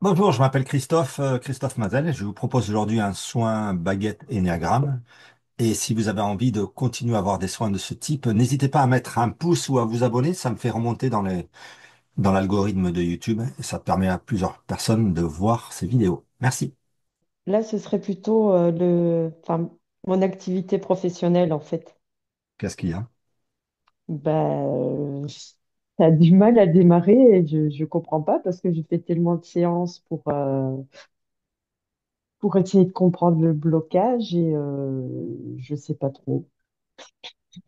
Bonjour, je m'appelle Christophe, Christophe Mazel et je vous propose aujourd'hui un soin baguette énéagramme. Et si vous avez envie de continuer à avoir des soins de ce type, n'hésitez pas à mettre un pouce ou à vous abonner, ça me fait remonter dans l'algorithme de YouTube et ça permet à plusieurs personnes de voir ces vidéos. Merci. Là, ce serait plutôt mon activité professionnelle, en fait. Qu'est-ce qu'il y a? Bah, ça a du mal à démarrer et je comprends pas parce que je fais tellement de séances pour essayer de comprendre le blocage et je sais pas trop.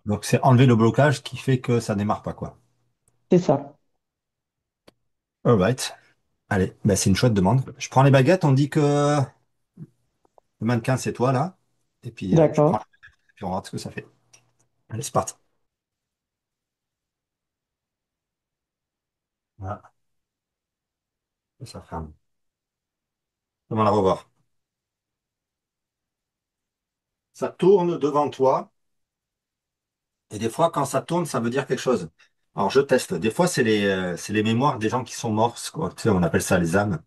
Donc c'est enlever le blocage qui fait que ça démarre pas, quoi. C'est ça. Alright. Allez, ben c'est une chouette demande. Je prends les baguettes, on dit que le mannequin c'est toi là. Et puis je prends D'accord. et puis on regarde ce que ça fait. Allez, c'est parti. Voilà, ça ferme. On va la revoir. Ça tourne devant toi, et des fois, quand ça tourne, ça veut dire quelque chose. Alors, je teste. Des fois, c'est les mémoires des gens qui sont morts, quoi. Tu sais, on appelle ça les âmes,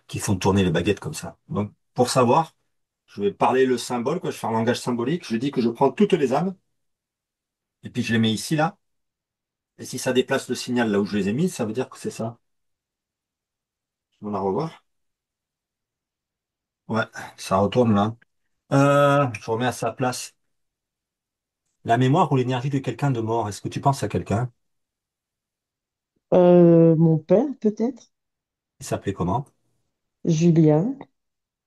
qui font tourner les baguettes comme ça. Donc, pour savoir, je vais parler le symbole, quoi. Je fais un langage symbolique. Je dis que je prends toutes les âmes, et puis je les mets ici, là. Et si ça déplace le signal là où je les ai mis, ça veut dire que c'est ça. On va revoir. Ouais, ça retourne là. Je remets à sa place. La mémoire ou l'énergie de quelqu'un de mort, est-ce que tu penses à quelqu'un? Mon père, peut-être? Il s'appelait comment? Julien.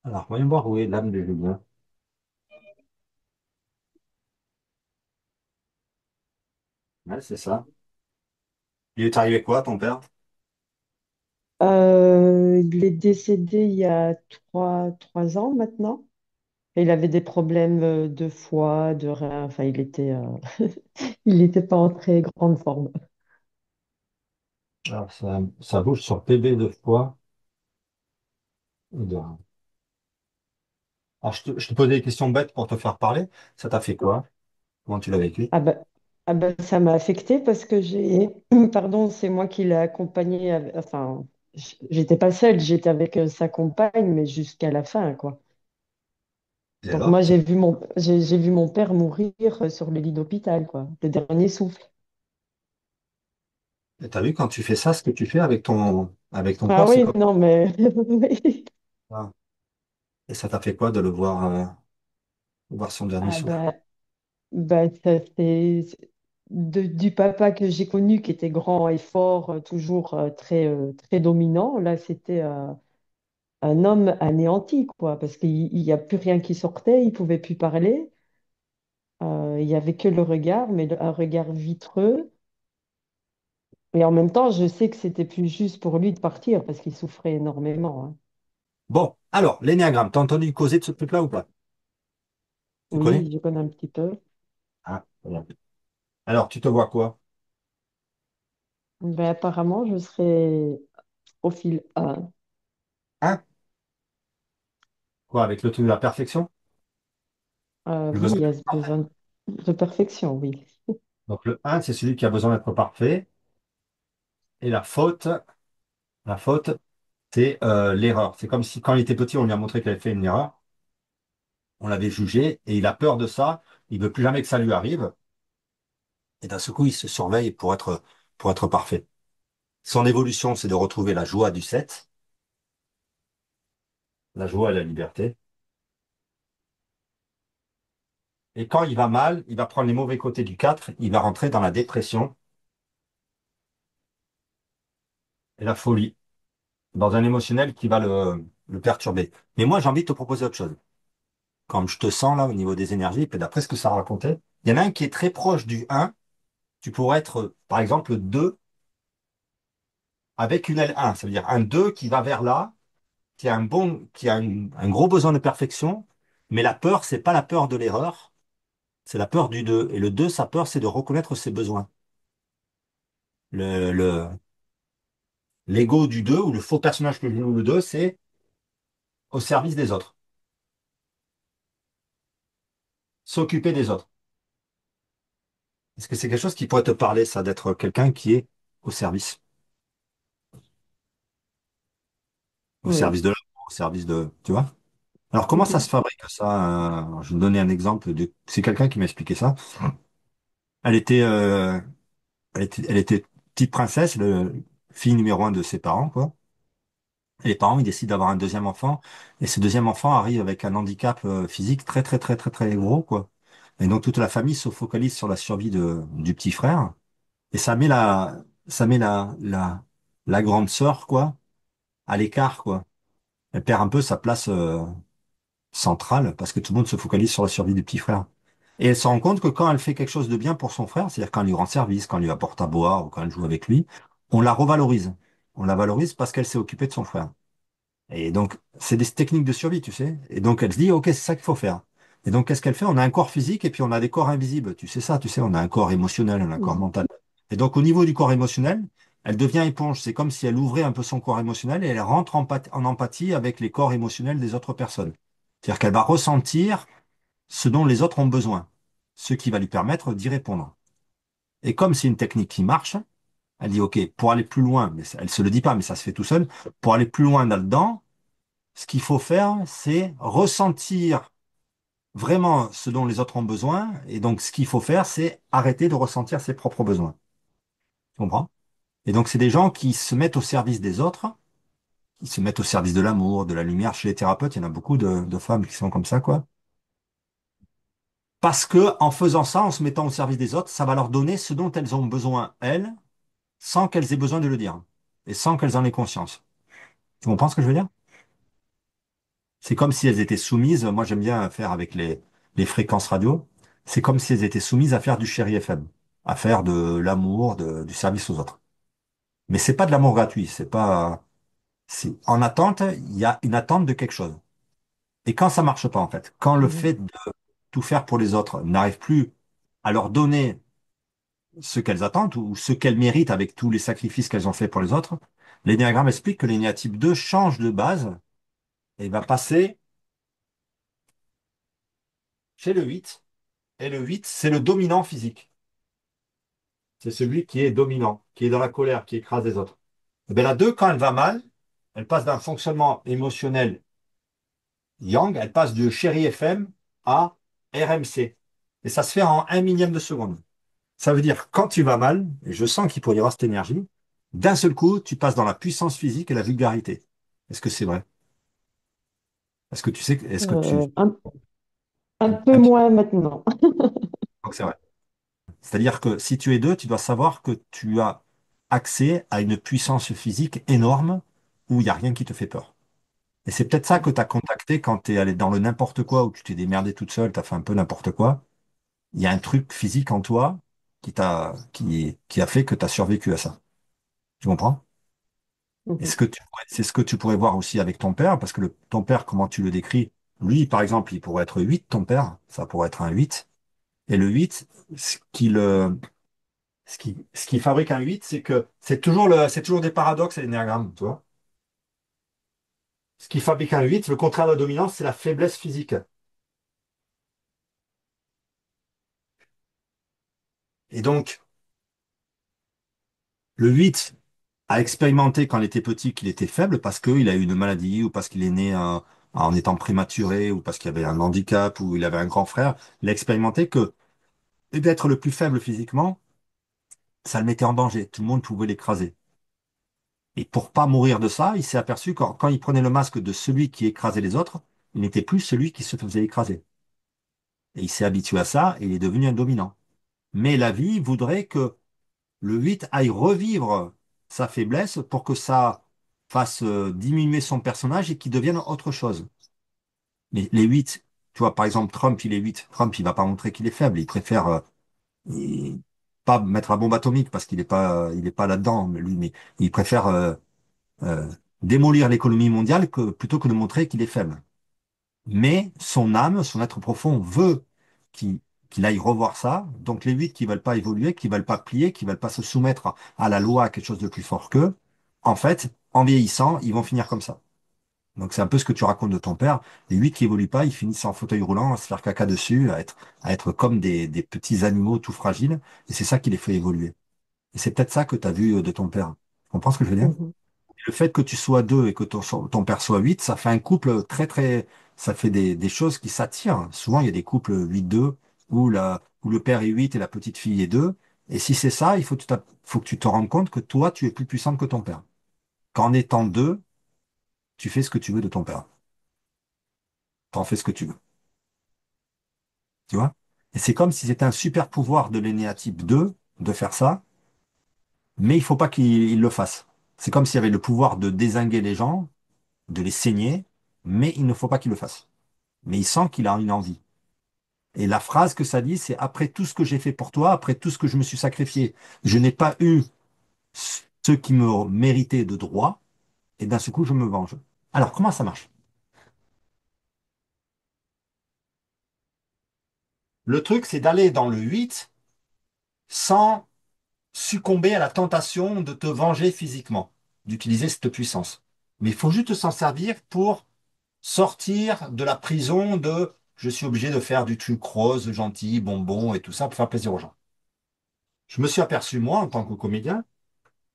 Alors, voyons voir où est l'âme de Julien. Ouais, c'est ça. Il est arrivé quoi, ton père? Il est décédé il y a trois ans maintenant. Et il avait des problèmes de foie, de rein. Enfin, il n'était pas en très grande forme. Alors, ça bouge sur PB de foie et de rein. Alors, je te posais des questions bêtes pour te faire parler. Ça t'a fait quoi? Comment tu l'as vécu? Ah bah, ça m'a affecté parce que pardon, c'est moi qui l'ai accompagné. Enfin, j'étais pas seule, j'étais avec sa compagne, mais jusqu'à la fin, quoi. Et Donc alors? moi, j'ai vu mon père mourir sur le lit d'hôpital, quoi, le dernier souffle. Et t'as vu quand tu fais ça, ce que tu fais avec ton Ah corps, c'est oui, comme non, mais oui. ça. Et ça t'a fait quoi de le voir son dernier Ah souffle? bah, du papa que j'ai connu qui était grand et fort, toujours très dominant. Là, c'était un homme anéanti, quoi, parce qu'il n'y a plus rien qui sortait, il pouvait plus parler. Il y avait que le regard, mais un regard vitreux. Et en même temps, je sais que c'était plus juste pour lui de partir parce qu'il souffrait énormément, hein. Bon, alors, l'énéagramme, t'as entendu causer de ce truc-là ou pas? Tu connais? Oui, je connais un petit peu. Ah, voilà. Alors, tu te vois quoi? Ben, apparemment, je serais au fil 1. Hein? Quoi, avec le truc de la perfection? Le Oui, besoin il y a d'être ce parfait. besoin de perfection, oui. Donc, le un, c'est celui qui a besoin d'être parfait. Et la faute, c'est l'erreur. C'est comme si quand il était petit, on lui a montré qu'il avait fait une erreur, on l'avait jugé, et il a peur de ça, il veut plus jamais que ça lui arrive, et d'un seul coup, il se surveille pour être parfait. Son évolution, c'est de retrouver la joie du 7, la joie et la liberté. Et quand il va mal, il va prendre les mauvais côtés du 4, il va rentrer dans la dépression et la folie, dans un émotionnel qui va le perturber. Mais moi, j'ai envie de te proposer autre chose. Comme je te sens là au niveau des énergies, puis d'après ce que ça racontait, il y en a un qui est très proche du 1. Tu pourrais être, par exemple, 2 avec une L1. Ça veut dire un 2 qui va vers là, qui a un gros besoin de perfection, mais la peur, c'est pas la peur de l'erreur, c'est la peur du 2. Et le 2, sa peur, c'est de reconnaître ses besoins. L'ego du 2 ou le faux personnage que joue le 2, c'est au service des autres, s'occuper des autres. Est-ce que c'est quelque chose qui pourrait te parler, ça, d'être quelqu'un qui est au service? au Oui. service de l'amour, au service de, tu vois? Alors, comment ça se Mhm. fabrique ça? Je vais vous donner un exemple c'est quelqu'un qui m'a expliqué ça. Elle était, euh, elle était petite princesse, fille numéro un de ses parents, quoi. Et les parents, ils décident d'avoir un deuxième enfant, et ce deuxième enfant arrive avec un handicap physique très, très, très, très, très gros, quoi. Et donc, toute la famille se focalise sur la survie du petit frère, et ça met la grande sœur, quoi, à l'écart, quoi. Elle perd un peu sa place, centrale parce que tout le monde se focalise sur la survie du petit frère. Et elle se rend compte que quand elle fait quelque chose de bien pour son frère, c'est-à-dire quand elle lui rend service, quand elle lui apporte à boire ou quand elle joue avec lui, on la revalorise. On la valorise parce qu'elle s'est occupée de son frère. Et donc, c'est des techniques de survie, tu sais. Et donc, elle se dit, OK, c'est ça qu'il faut faire. Et donc, qu'est-ce qu'elle fait? On a un corps physique et puis on a des corps invisibles. Tu sais ça, tu sais, on a un corps émotionnel, on a un corps Mhm. mental. Et donc, au niveau du corps émotionnel, elle devient éponge. C'est comme si elle ouvrait un peu son corps émotionnel et elle rentre en empathie avec les corps émotionnels des autres personnes. C'est-à-dire qu'elle va ressentir ce dont les autres ont besoin, ce qui va lui permettre d'y répondre. Et comme c'est une technique qui marche, elle dit, OK, pour aller plus loin, mais elle se le dit pas, mais ça se fait tout seul, pour aller plus loin là-dedans, ce qu'il faut faire, c'est ressentir vraiment ce dont les autres ont besoin. Et donc, ce qu'il faut faire, c'est arrêter de ressentir ses propres besoins. Tu comprends? Et donc, c'est des gens qui se mettent au service des autres, qui se mettent au service de l'amour, de la lumière. Chez les thérapeutes, il y en a beaucoup de femmes qui sont comme ça, quoi. Parce que, en faisant ça, en se mettant au service des autres, ça va leur donner ce dont elles ont besoin, elles, sans qu'elles aient besoin de le dire. Et sans qu'elles en aient conscience. Tu comprends ce que je veux dire? C'est comme si elles étaient soumises, moi j'aime bien faire avec les fréquences radio, c'est comme si elles étaient soumises à faire du chéri FM, à faire de l'amour, du service aux autres. Mais c'est pas de l'amour gratuit, en attente, il y a une attente de quelque chose. Et quand ça marche pas, en fait, quand le Mhm. fait de tout faire pour les autres n'arrive plus à leur donner ce qu'elles attendent ou ce qu'elles méritent avec tous les sacrifices qu'elles ont fait pour les autres, l'énéagramme explique que l'énéatype 2 change de base et va passer chez le 8. Et le 8, c'est le dominant physique. C'est celui qui est dominant, qui est dans la colère, qui écrase les autres. Et bien la 2, quand elle va mal, elle passe d'un fonctionnement émotionnel yang, elle passe de chéri FM à RMC. Et ça se fait en un millième de seconde. Ça veut dire, quand tu vas mal, et je sens qu'il pourrait y avoir cette énergie, d'un seul coup, tu passes dans la puissance physique et la vulgarité. Est-ce que c'est vrai? Est-ce que tu sais, est-ce que tu... Un peu Un petit peu, moins maintenant. donc c'est vrai. C'est-à-dire que si tu es deux, tu dois savoir que tu as accès à une puissance physique énorme où il n'y a rien qui te fait peur. Et c'est peut-être ça que tu as contacté quand tu es allé dans le n'importe quoi, où tu t'es démerdé toute seule, tu as fait un peu n'importe quoi. Il y a un truc physique en toi qui a fait que tu as survécu à ça. Tu comprends? Et Mhm. c'est ce que tu pourrais voir aussi avec ton père, parce que ton père, comment tu le décris, lui, par exemple, il pourrait être 8 ton père, ça pourrait être un 8. Et le 8, ce qui fabrique un 8, c'est que c'est toujours des paradoxes à l'énéagramme, tu vois. Ce qui fabrique un 8, le contraire de la dominance, c'est la faiblesse physique. Et donc, le 8 a expérimenté quand il était petit qu'il était faible parce qu'il a eu une maladie ou parce qu'il est né en étant prématuré ou parce qu'il avait un handicap ou il avait un grand frère. Il a expérimenté que d'être le plus faible physiquement, ça le mettait en danger. Tout le monde pouvait l'écraser. Et pour pas mourir de ça, il s'est aperçu quand il prenait le masque de celui qui écrasait les autres, il n'était plus celui qui se faisait écraser. Et il s'est habitué à ça et il est devenu un dominant. Mais la vie voudrait que le 8 aille revivre sa faiblesse pour que ça fasse diminuer son personnage et qu'il devienne autre chose. Mais les 8, tu vois, par exemple, Trump, il est 8. Trump, il va pas montrer qu'il est faible. Il préfère il- pas mettre la bombe atomique parce qu'il est pas là-dedans, lui, mais il préfère euh, démolir l'économie mondiale plutôt que de montrer qu'il est faible. Mais son âme, son être profond veut qu'il qu'il aille revoir ça. Donc les 8 qui veulent pas évoluer, qui veulent pas plier, qui veulent pas se soumettre à la loi, à quelque chose de plus fort qu'eux, en fait, en vieillissant, ils vont finir comme ça. Donc c'est un peu ce que tu racontes de ton père. Les 8 qui évoluent pas, ils finissent en fauteuil roulant, à se faire caca dessus, à être comme des petits animaux tout fragiles. Et c'est ça qui les fait évoluer. Et c'est peut-être ça que tu as vu de ton père. Tu comprends ce que je veux dire? Mhm. Le fait que tu sois deux et que ton père soit 8, ça fait un couple ça fait des choses qui s'attirent. Souvent, il y a des couples 8-2 où le père est 8 et la petite fille est 2. Et si c'est ça, faut que tu te rendes compte que toi, tu es plus puissante que ton père. Qu'en étant deux, tu fais ce que tu veux de ton père. T'en fais ce que tu veux. Tu vois? Et c'est comme si c'était un super pouvoir de l'énéatype 2 de faire ça, mais il faut pas qu'il le fasse. C'est comme s'il y avait le pouvoir de dézinguer les gens, de les saigner, mais il ne faut pas qu'il le fasse. Mais il sent qu'il a une envie. Et la phrase que ça dit, c'est après tout ce que j'ai fait pour toi, après tout ce que je me suis sacrifié, je n'ai pas eu ce qui me méritait de droit, et d'un seul coup, je me venge. Alors, comment ça marche? Le truc, c'est d'aller dans le 8 sans succomber à la tentation de te venger physiquement, d'utiliser cette puissance. Mais il faut juste s'en servir pour sortir de la prison de je suis obligé de faire du truc rose, gentil, bonbon et tout ça pour faire plaisir aux gens. Je me suis aperçu, moi, en tant que comédien,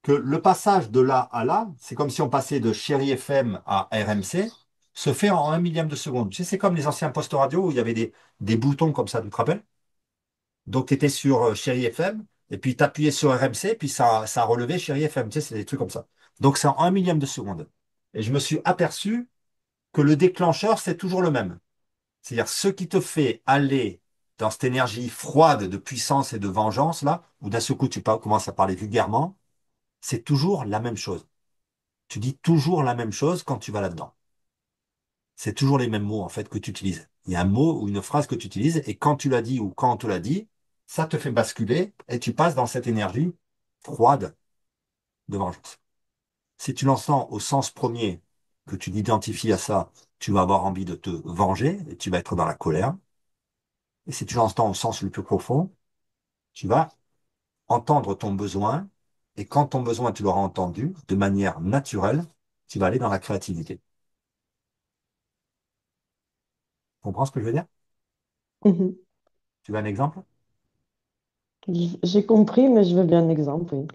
que le passage de là à là, c'est comme si on passait de Chéri FM à RMC, se fait en un millième de seconde. Tu sais, c'est comme les anciens postes radio où il y avait des boutons comme ça, tu te rappelles? Donc, tu étais sur Chéri FM, et puis tu appuyais sur RMC, puis ça relevait Chéri FM. Tu sais, c'est des trucs comme ça. Donc, c'est en un millième de seconde. Et je me suis aperçu que le déclencheur, c'est toujours le même. C'est-à-dire, ce qui te fait aller dans cette énergie froide de puissance et de vengeance, là, où d'un seul coup, commences à parler vulgairement, c'est toujours la même chose. Tu dis toujours la même chose quand tu vas là-dedans. C'est toujours les mêmes mots, en fait, que tu utilises. Il y a un mot ou une phrase que tu utilises, et quand tu l'as dit ou quand on te l'a dit, ça te fait basculer et tu passes dans cette énergie froide de vengeance. Si tu l'entends au sens premier, que tu l'identifies à ça, tu vas avoir envie de te venger et tu vas être dans la colère. Et si tu l'entends au sens le plus profond, tu vas entendre ton besoin. Et quand ton besoin, tu l'auras entendu de manière naturelle, tu vas aller dans la créativité. Tu comprends ce que je veux dire? Mhm. Tu veux un exemple? J'ai compris, mais je veux bien un exemple, oui.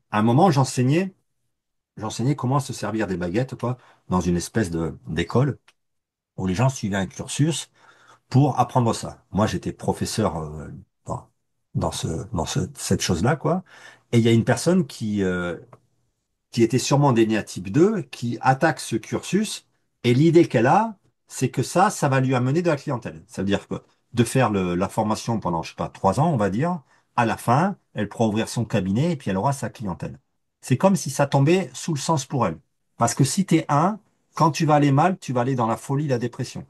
À un moment, j'enseignais comment se servir des baguettes, quoi, dans une espèce d'école où les gens suivaient un cursus pour apprendre ça. Moi, j'étais professeur dans, cette chose-là, quoi. Et il y a une personne qui était sûrement d'ENEA type 2, qui attaque ce cursus, et l'idée qu'elle a, c'est que ça va lui amener de la clientèle. Ça veut dire que de faire la formation pendant, je sais pas, 3 ans, on va dire, à la fin, elle pourra ouvrir son cabinet et puis elle aura sa clientèle. C'est comme si ça tombait sous le sens pour elle. Parce que si t'es un, quand tu vas aller mal, tu vas aller dans la folie, la dépression.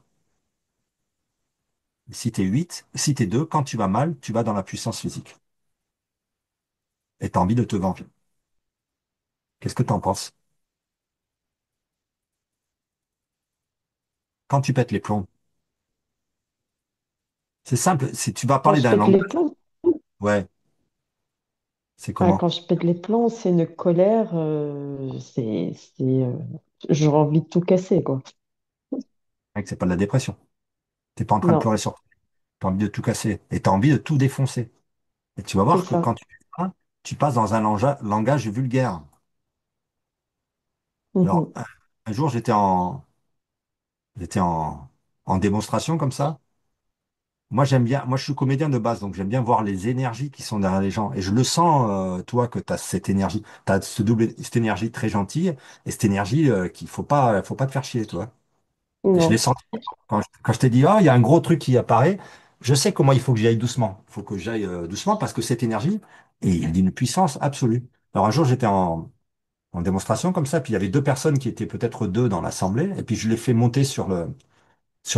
Si t'es 8, si t'es 2, quand tu vas mal, tu vas dans la puissance physique. Et t'as envie de te venger. Qu'est-ce que t'en penses? Quand tu pètes les plombs, c'est simple, si tu vas Quand parler je d'un pète les langage, plombs, ouais, c'est ah, comment? quand je pète les plombs, c'est une colère, j'aurais envie de tout casser, quoi. Mec, c'est pas de la dépression. T'es pas en train de Non, pleurer sur toi. T'as envie de tout casser. Et t'as envie de tout défoncer. Et tu vas c'est voir que ça. quand tu fais ça, tu passes dans un langage vulgaire. Alors, Mhm. un jour, j'étais en démonstration comme ça. Moi, j'aime bien, moi, je suis comédien de base, donc j'aime bien voir les énergies qui sont derrière les gens. Et je le sens, toi, que tu as cette énergie. Tu as cette énergie très gentille et cette énergie qu'il faut pas te faire chier, toi. Et je l'ai Non, senti. Quand je t'ai dit, ah, il y a un gros truc qui apparaît, je sais comment il faut que j'y aille doucement. Il faut que j'aille doucement parce que cette énergie est d'une puissance absolue. Alors un jour, j'étais en démonstration comme ça, puis il y avait deux personnes qui étaient peut-être deux dans l'assemblée, et puis je les fais monter sur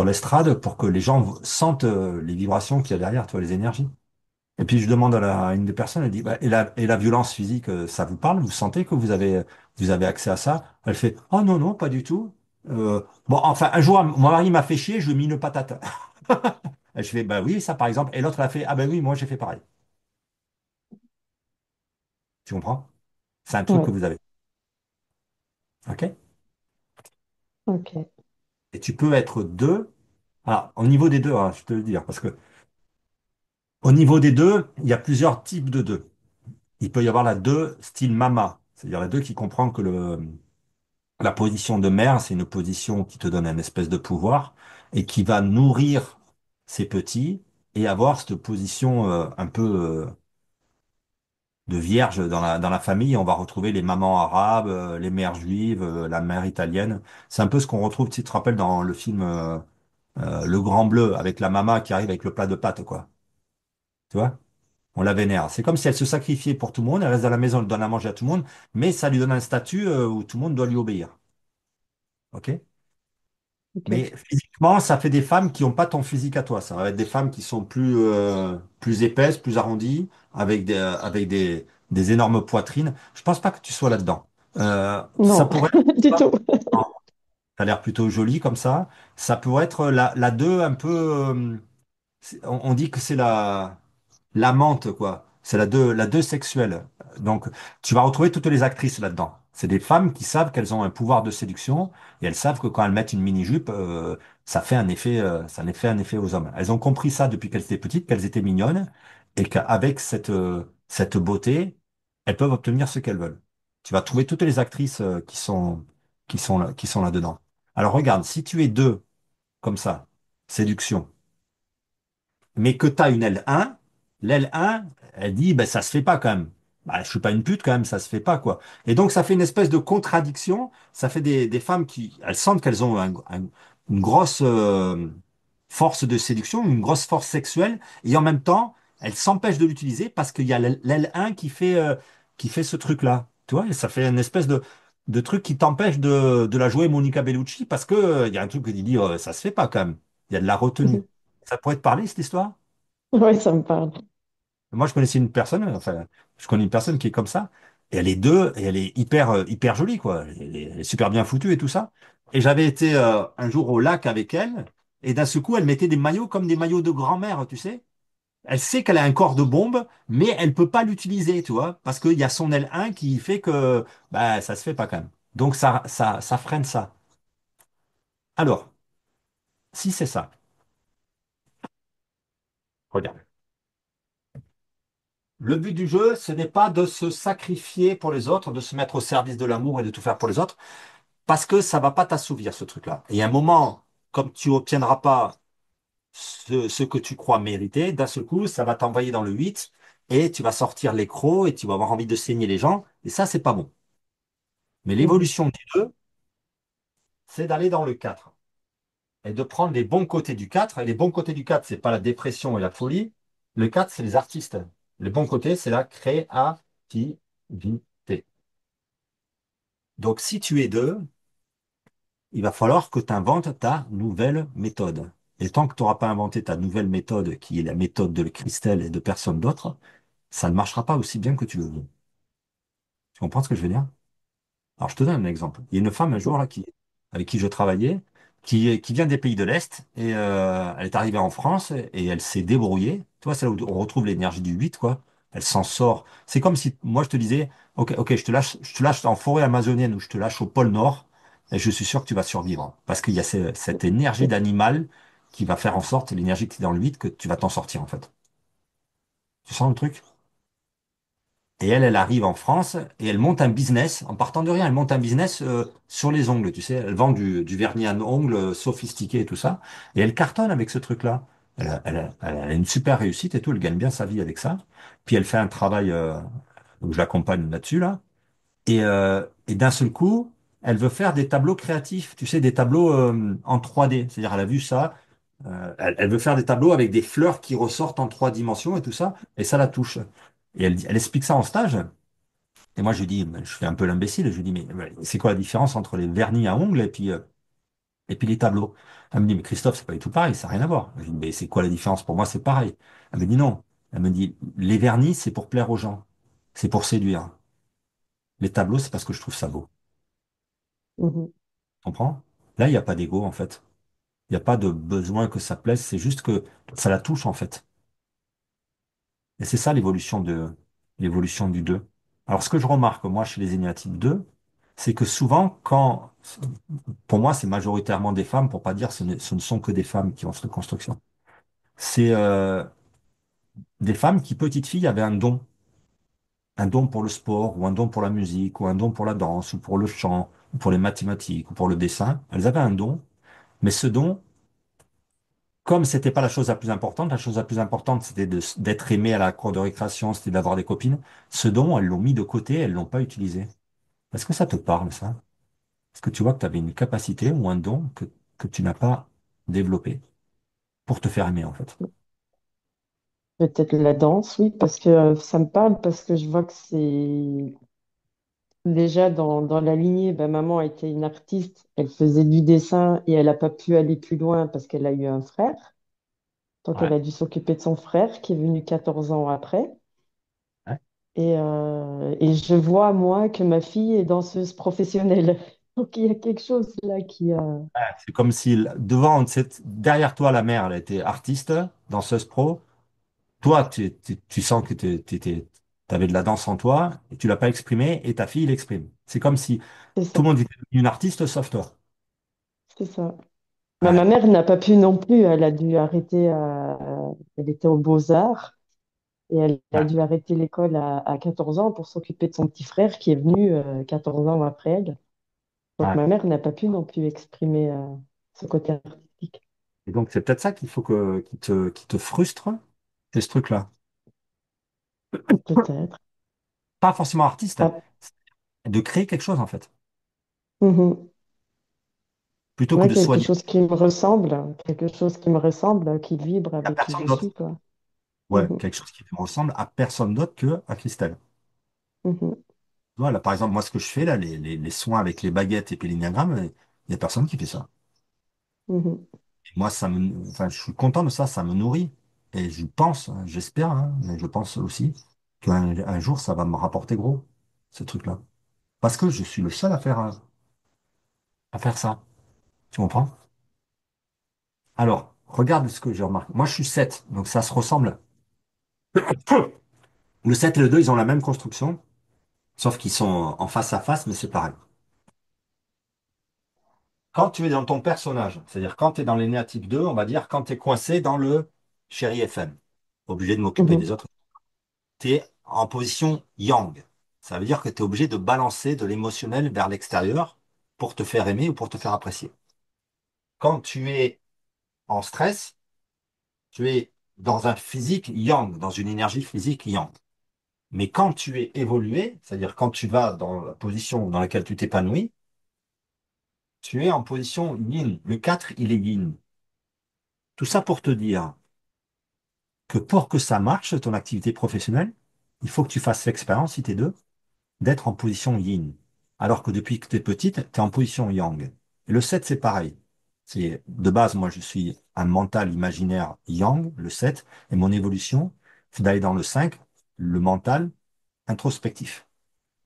l'estrade pour que les gens sentent les vibrations qu'il y a derrière, toi, les énergies. Et puis je demande à une des personnes, elle dit, bah, et la violence physique, ça vous parle? Vous sentez que vous avez accès à ça? Elle fait, oh non, non, pas du tout. Bon, enfin, un jour, mon mari m'a fait chier, je lui ai mis une patate. Et je fais, bah oui, ça par exemple. Et l'autre, elle a fait, ah ben oui, moi j'ai fait pareil. Tu comprends? C'est un truc que ouais, vous avez. OK? ok. Et tu peux être deux. Alors, au niveau des deux, hein, je te le dire, parce que au niveau des deux, il y a plusieurs types de deux. Il peut y avoir la deux style mama. C'est-à-dire la 2 qui comprend que la position de mère, c'est une position qui te donne un espèce de pouvoir et qui va nourrir ses petits et avoir cette position un peu de vierge dans la famille. On va retrouver les mamans arabes, les mères juives, la mère italienne. C'est un peu ce qu'on retrouve, tu te rappelles, dans le film Le Grand Bleu, avec la maman qui arrive avec le plat de pâtes, quoi. Tu vois? On la vénère. C'est comme si elle se sacrifiait pour tout le monde, elle reste dans la maison, elle donne à manger à tout le monde, mais ça lui donne un statut où tout le monde doit lui obéir. OK? Ok. Mais physiquement, ça fait des femmes qui n'ont pas ton physique à toi. Ça va être des femmes qui sont plus épaisses, plus arrondies, avec des énormes poitrines. Je pense pas que tu sois là-dedans. Ça Non, pourrait du être, tout. t'as l'air plutôt jolie comme ça. Ça pourrait être la 2 un peu, on dit que c'est l'amante, quoi. C'est la deux sexuelle. Donc, tu vas retrouver toutes les actrices là-dedans. C'est des femmes qui savent qu'elles ont un pouvoir de séduction et elles savent que quand elles mettent une mini-jupe, ça fait un effet aux hommes. Elles ont compris ça depuis qu'elles étaient petites, qu'elles étaient mignonnes et qu'avec cette beauté, elles peuvent obtenir ce qu'elles veulent. Tu vas trouver toutes les actrices qui sont là-dedans. Alors regarde, si tu es deux comme ça, séduction, mais que tu as une L1, l'L1, elle dit, ben, ça se fait pas quand même. Bah, je suis pas une pute quand même, ça se fait pas, quoi. Et donc, ça fait une espèce de contradiction. Ça fait des femmes qui, elles sentent qu'elles ont une grosse force de séduction, une grosse force sexuelle, et en même temps, elles s'empêchent de l'utiliser parce qu'il y a l'L1 qui fait ce truc-là. Tu vois, et ça fait une espèce de truc qui t'empêche de la jouer Monica Bellucci parce que, il y a un truc qui dit, ça se fait pas quand même. Il y a de la retenue. Ça pourrait te parler, cette histoire? Oui, ça me parle. Moi, je connaissais une personne, enfin, je connais une personne qui est comme ça, et elle est deux, et elle est hyper jolie, quoi. Elle est super bien foutue et tout ça. Et j'avais été un jour au lac avec elle, et d'un seul coup, elle mettait des maillots comme des maillots de grand-mère, tu sais. Elle sait qu'elle a un corps de bombe, mais elle peut pas l'utiliser, tu vois, parce qu'il y a son L1 qui fait que, bah, ça se fait pas quand même. Donc, ça freine ça. Alors, si c'est ça, regarde. Le but du jeu, ce n'est pas de se sacrifier pour les autres, de se mettre au service de l'amour et de tout faire pour les autres, parce que ça va pas t'assouvir, ce truc-là. Et à un moment, comme tu obtiendras pas ce que tu crois mériter, d'un seul coup, ça va t'envoyer dans le 8 et tu vas sortir les crocs et tu vas avoir envie de saigner les gens. Et ça, c'est pas bon. Mais Mhm. l'évolution du 2, c'est d'aller dans le 4 et de prendre les bons côtés du 4. Et les bons côtés du 4, c'est pas la dépression et la folie. Le 4, c'est les artistes. Les bons côtés, c'est la créativité. Donc, si tu es deux, il va falloir que tu inventes ta nouvelle méthode. Et tant que tu n'auras pas inventé ta nouvelle méthode, qui est la méthode de Christelle et de personne d'autre, ça ne marchera pas aussi bien que tu le veux. Tu comprends ce que je veux dire? Alors, je te donne un exemple. Il y a une femme un jour là, avec qui je travaillais, qui vient des pays de l'Est, et elle est arrivée en France, et elle s'est débrouillée. Tu vois, c'est là où on retrouve l'énergie du 8, quoi. Elle s'en sort. C'est comme si, moi, je te disais, ok, je te lâche en forêt amazonienne ou je te lâche au pôle Nord, et je suis sûr que tu vas survivre. Parce qu'il y a cette énergie d'animal qui va faire en sorte, l'énergie qui est dans le 8, que tu vas t'en sortir, en fait. Tu sens le truc? Et elle arrive en France et elle monte un business, en partant de rien, elle monte un business sur les ongles, tu sais. Elle vend du vernis à ongles sophistiqué et tout ça. Et elle cartonne avec ce truc-là. Elle a une super réussite et tout, elle gagne bien sa vie avec ça. Puis elle fait un travail, donc je l'accompagne là-dessus, là. Et d'un seul coup, elle veut faire des tableaux créatifs, tu sais, des tableaux en 3D. C'est-à-dire, elle a vu ça, elle veut faire des tableaux avec des fleurs qui ressortent en 3 dimensions et tout ça, et ça la touche. Et elle explique ça en stage. Et moi, je lui dis, je fais un peu l'imbécile, je lui dis, mais c'est quoi la différence entre les vernis à ongles et puis les tableaux? Elle me dit, mais Christophe, c'est pas du tout pareil, ça n'a rien à voir. Je lui dis, mais c'est quoi la différence? Pour moi, c'est pareil. Elle me dit, non. Elle me dit, les vernis, c'est pour plaire aux gens. C'est pour séduire. Les tableaux, c'est parce que je trouve ça beau. Mhm. Tu comprends? Là, il n'y a pas d'ego, en fait. Il n'y a pas de besoin que ça plaise, c'est juste que ça la touche, en fait. Et c'est ça l'évolution du 2. Alors, ce que je remarque, moi, chez les énéatypes 2, c'est que souvent, pour moi, c'est majoritairement des femmes, pour pas dire ce ne sont que des femmes qui ont cette construction. C'est des femmes qui, petites filles, avaient un don pour le sport, ou un don pour la musique, ou un don pour la danse, ou pour le chant, ou pour les mathématiques, ou pour le dessin. Elles avaient un don, mais ce don, comme c'était pas la chose la plus importante, c'était d'être aimé à la cour de récréation, c'était d'avoir des copines. Ce don, elles l'ont mis de côté, elles l'ont pas utilisé. Est-ce que ça te parle, ça? Est-ce que tu vois que tu avais une capacité ou un don que tu n'as pas développé pour te faire aimer, en fait? Peut-être la danse, oui, parce que ça me parle, parce que je vois que c'est déjà dans la lignée, ben, maman était une artiste, elle faisait du dessin et elle n'a pas pu aller plus loin parce qu'elle a eu un frère. Donc elle Ouais. a dû s'occuper de son frère qui est venu 14 ans après. Ouais. Et je vois, moi, que ma fille est danseuse professionnelle. Donc il y a quelque chose là qui a... C'est comme si derrière toi, la mère, elle était artiste, danseuse pro. Toi, tu sens que tu avais de la danse en toi et tu l'as pas exprimé et ta fille l'exprime. C'est comme si C'est tout ça, le monde était une artiste sauf toi. c'est ça. Mais Ouais. ma mère n'a pas pu non plus. Elle a dû arrêter. Elle était aux Beaux-Arts et elle a Ouais. dû arrêter l'école à 14 ans pour s'occuper de son petit frère qui est venu 14 ans après elle. Donc Ouais. ma mère n'a pas pu non plus exprimer ce côté artistique. Et donc, c'est peut-être ça qu'il faut qui te frustre, c'est ce truc-là. Peut-être. Pas forcément artiste, Ah, de créer quelque chose, en fait, mhm. plutôt que Ouais, de quelque soigner. chose qui me ressemble, quelque chose qui me ressemble, qui vibre Il n'y a avec qui personne je d'autre. suis, quoi. Ouais, Mhm, quelque chose qui ne ressemble à personne d'autre que à Christelle. mhm, Voilà, par exemple, moi, ce que je fais là, les soins avec les baguettes et puis les diagrammes, il n'y a personne qui fait ça. mhm, Et moi, enfin, je suis content de ça, ça me nourrit. Et je pense, hein, j'espère, hein, mais je pense aussi qu'un jour, ça va me rapporter gros, ce truc-là. Parce que je suis le seul à faire ça. Tu comprends? Alors, regarde ce que j'ai remarqué. Moi, je suis 7, donc ça se ressemble. Le 7 et le 2, ils ont la même construction, sauf qu'ils sont en face à face, mais c'est pareil. Quand tu es dans ton personnage, c'est-à-dire quand tu es dans les négatifs 2, on va dire quand tu es coincé dans le chéri FM, obligé de m'occuper des mhm. autres, tu es en position yang. Ça veut dire que tu es obligé de balancer de l'émotionnel vers l'extérieur pour te faire aimer ou pour te faire apprécier. Quand tu es en stress, tu es dans un physique yang, dans une énergie physique yang. Mais quand tu es évolué, c'est-à-dire quand tu vas dans la position dans laquelle tu t'épanouis, tu es en position yin. Le 4, il est yin. Tout ça pour te dire que pour que ça marche, ton activité professionnelle, il faut que tu fasses l'expérience, si t'es deux, d'être en position yin. Alors que depuis que tu es petite, tu es en position yang. Et le 7, c'est pareil. C'est, de base, moi, je suis un mental imaginaire yang, le 7, et mon évolution, c'est d'aller dans le 5, le mental introspectif.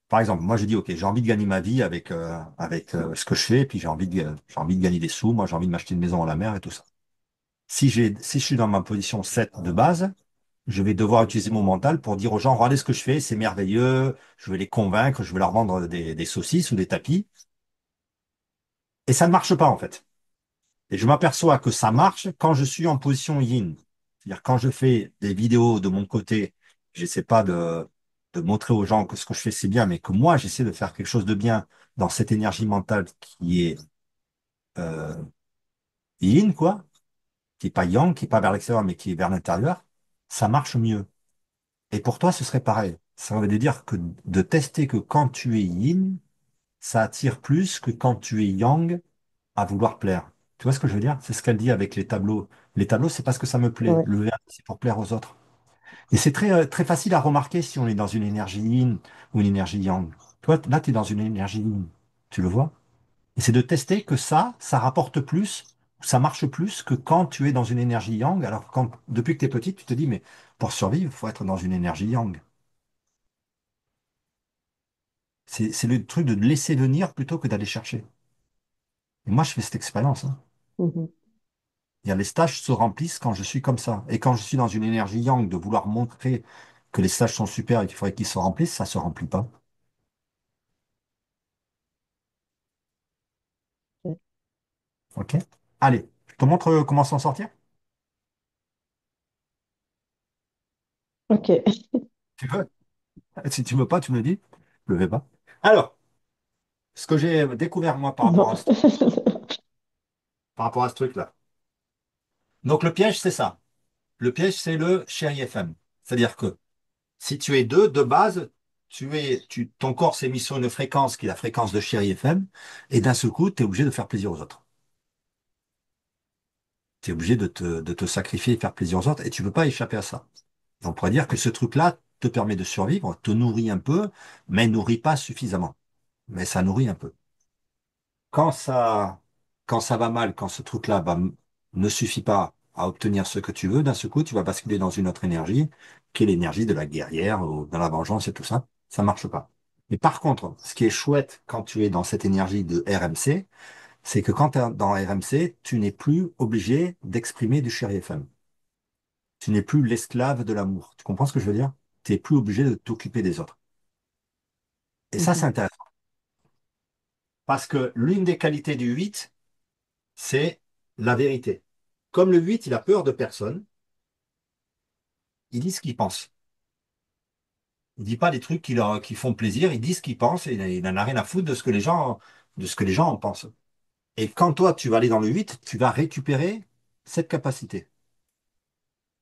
Par exemple, moi, je dis, OK, j'ai envie de gagner ma vie avec ce que je fais, et puis j'ai envie de gagner des sous, moi, j'ai envie de m'acheter une maison à la mer et tout ça. Si je suis dans ma position 7 de base, je vais devoir utiliser mon mental pour dire aux gens, regardez ce que je fais, c'est merveilleux, je vais les convaincre, je vais leur vendre des saucisses ou des tapis. Et ça ne marche pas, en fait. Et je m'aperçois que ça marche quand je suis en position yin. C'est-à-dire quand je fais des vidéos de mon côté, j'essaie pas de montrer aux gens que ce que je fais, c'est bien, mais que moi, j'essaie de faire quelque chose de bien dans cette énergie mentale qui est euh, yin, quoi, qui est pas yang, qui est pas vers l'extérieur, mais qui est vers l'intérieur, ça marche mieux. Et pour toi, ce serait pareil. Ça veut dire que de tester que quand tu es yin, ça attire plus que quand tu es yang à vouloir plaire. Tu vois ce que je veux dire? C'est ce qu'elle dit avec les tableaux. Les tableaux, c'est parce que ça me plaît. Ouais. Le vert, c'est pour plaire aux autres. Et c'est très facile à remarquer si on est dans une énergie yin ou une énergie yang. Toi, là, tu es dans une énergie yin. Tu le vois? Et c'est de tester que ça rapporte plus, ça marche plus que quand tu es dans une énergie yang. Alors, depuis que tu es petite, tu te dis, mais pour survivre, il faut être dans une énergie yang. C'est le truc de laisser venir plutôt que d'aller chercher. Et moi, je fais cette expérience, hein. Mhm. Il y a les stages se remplissent quand je suis comme ça. Et quand je suis dans une énergie yang de vouloir montrer que les stages sont super et qu'il faudrait qu'ils se remplissent, ça se remplit pas. OK? Allez, je te montre comment s'en sortir. Ok. Tu veux? Si tu veux pas, tu me le dis. Je le fais pas. Alors, ce que j'ai découvert moi Non. par rapport à ce truc-là. Donc le piège, c'est ça. Le piège, c'est le chéri FM. C'est-à-dire que si tu es deux, de base, ton corps s'est mis sur une fréquence qui est la fréquence de chéri FM, et d'un seul coup, tu es obligé de faire plaisir aux autres. Tu es obligé de te sacrifier et faire plaisir aux autres, et tu peux pas échapper à ça. On pourrait dire que ce truc-là te permet de survivre, te nourrit un peu, mais nourrit pas suffisamment. Mais ça nourrit un peu. Quand ça, quand ça va mal, quand ce truc-là ne suffit pas à obtenir ce que tu veux, d'un seul coup, tu vas basculer dans une autre énergie, qui est l'énergie de la guerrière ou dans la vengeance et tout ça. Ça marche pas. Mais par contre, ce qui est chouette quand tu es dans cette énergie de RMC, c'est que quand tu es dans RMC, tu n'es plus obligé d'exprimer du chéri FM. Tu n'es plus l'esclave de l'amour. Tu comprends ce que je veux dire? Tu n'es plus obligé de t'occuper des autres. Et ça, c'est Mhm. intéressant. Parce que l'une des qualités du 8, c'est la vérité. Comme le 8, il a peur de personne, il dit ce qu'il pense. Il dit pas des trucs qui font plaisir, il dit ce qu'il pense et il n'en a rien à foutre de ce que les gens en pensent. Et quand toi, tu vas aller dans le 8, tu vas récupérer cette capacité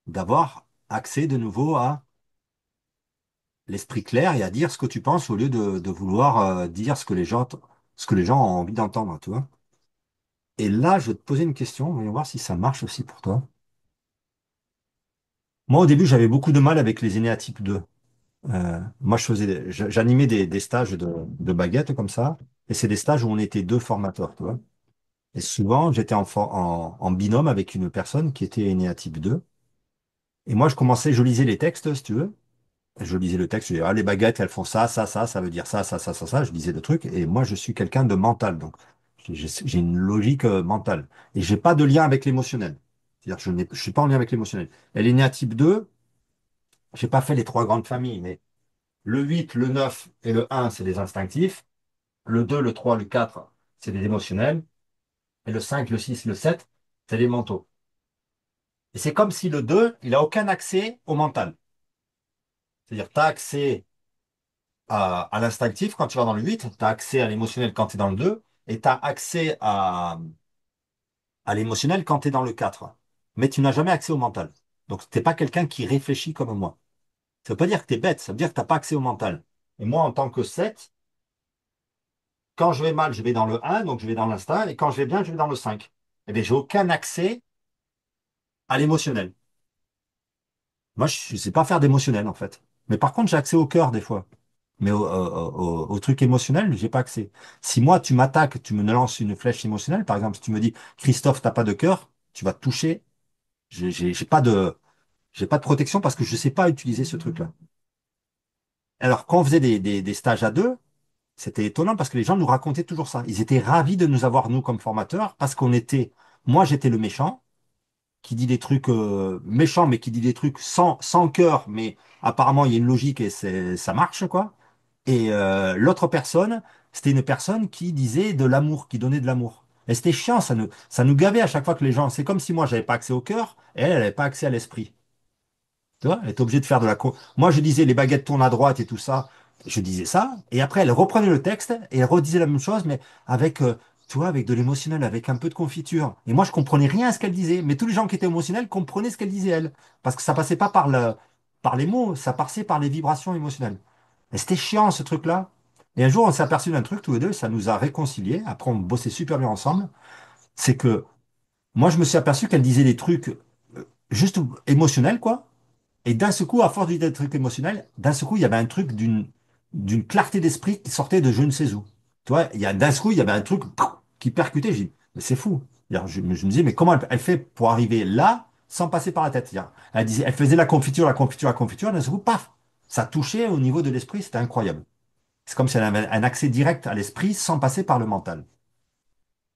d'avoir accès de nouveau à l'esprit clair et à dire ce que tu penses au lieu de vouloir dire ce que les gens ont envie d'entendre, tu vois. Et là, je vais te poser une question, voyons voir si ça marche aussi pour toi. Moi, au début, j'avais beaucoup de mal avec les énéatypes 2. Moi, j'animais des stages de baguettes comme ça, et c'est des stages où on était deux formateurs, tu vois. Et souvent, j'étais en binôme avec une personne qui était énéatype 2. Et moi, je lisais les textes, si tu veux. Je lisais le texte, je disais, ah, les baguettes, elles font ça, ça, ça veut dire ça, ça, ça, ça, ça. Je lisais le truc, et moi, je suis quelqu'un de mental, donc j'ai une logique mentale. Et j'ai pas de lien avec l'émotionnel. C'est-à-dire que je suis pas en lien avec l'émotionnel. Et l'énéatype 2, j'ai pas fait les trois grandes familles, mais le 8, le 9 et le 1, c'est des instinctifs. Le 2, le 3, le 4, c'est des émotionnels. Et le 5, le 6, le 7, c'est des mentaux. Et c'est comme si le 2, il a aucun accès au mental. C'est-à-dire, tu as accès à l'instinctif quand tu vas dans le 8, tu as accès à l'émotionnel quand tu es dans le 2, et tu as accès à l'émotionnel quand tu es dans le 4. Mais tu n'as jamais accès au mental. Donc, tu n'es pas quelqu'un qui réfléchit comme moi. Ça veut pas dire que tu es bête, ça veut dire que tu n'as pas accès au mental. Et moi, en tant que 7, quand je vais mal, je vais dans le 1, donc je vais dans l'instinct, et quand je vais bien, je vais dans le 5. Eh bien, j'ai aucun accès à l'émotionnel. Moi, je ne sais pas faire d'émotionnel, en fait. Mais par contre, j'ai accès au cœur des fois. Mais au truc émotionnel, j'ai pas accès. Si moi, tu m'attaques, tu me lances une flèche émotionnelle, par exemple, si tu me dis, Christophe, t'as pas de cœur, tu vas te toucher. J'ai pas de protection parce que je sais pas utiliser ce truc-là. Alors, quand on faisait des stages à deux, c'était étonnant parce que les gens nous racontaient toujours ça. Ils étaient ravis de nous avoir, nous, comme formateurs, parce moi, j'étais le méchant, qui dit des trucs méchants, mais qui dit des trucs sans cœur, mais apparemment, il y a une logique et ça marche, quoi. Et l'autre personne, c'était une personne qui disait de l'amour, qui donnait de l'amour. Et c'était chiant, ça nous gavait à chaque fois que les gens. C'est comme si moi, j'avais pas accès au cœur et elle n'avait pas accès à l'esprit. Tu vois, elle était obligée de faire de la. Moi, je disais les baguettes tournent à droite et tout ça. Je disais ça. Et après, elle reprenait le texte et elle redisait la même chose, mais avec, tu vois, avec de l'émotionnel, avec un peu de confiture. Et moi, je comprenais rien à ce qu'elle disait. Mais tous les gens qui étaient émotionnels comprenaient ce qu'elle disait, elle. Parce que ça passait pas par les mots, ça passait par les vibrations émotionnelles. Et c'était chiant, ce truc-là. Et un jour, on s'est aperçu d'un truc, tous les deux, ça nous a réconciliés. Après, on bossait super bien ensemble. C'est que moi, je me suis aperçu qu'elle disait des trucs juste émotionnels, quoi. Et d'un seul coup, à force de dire des trucs émotionnels, d'un seul coup, il y avait un truc d'une clarté d'esprit qui sortait de je ne sais où. Tu vois, d'un seul coup, il y avait un truc qui percutait. J'ai dit, mais c'est fou. C'est-à-dire, je me disais, mais comment elle fait pour arriver là sans passer par la tête? C'est-à-dire, elle faisait la confiture, la confiture, la confiture, d'un seul coup, paf, ça touchait au niveau de l'esprit, c'était incroyable. C'est comme si elle avait un accès direct à l'esprit sans passer par le mental.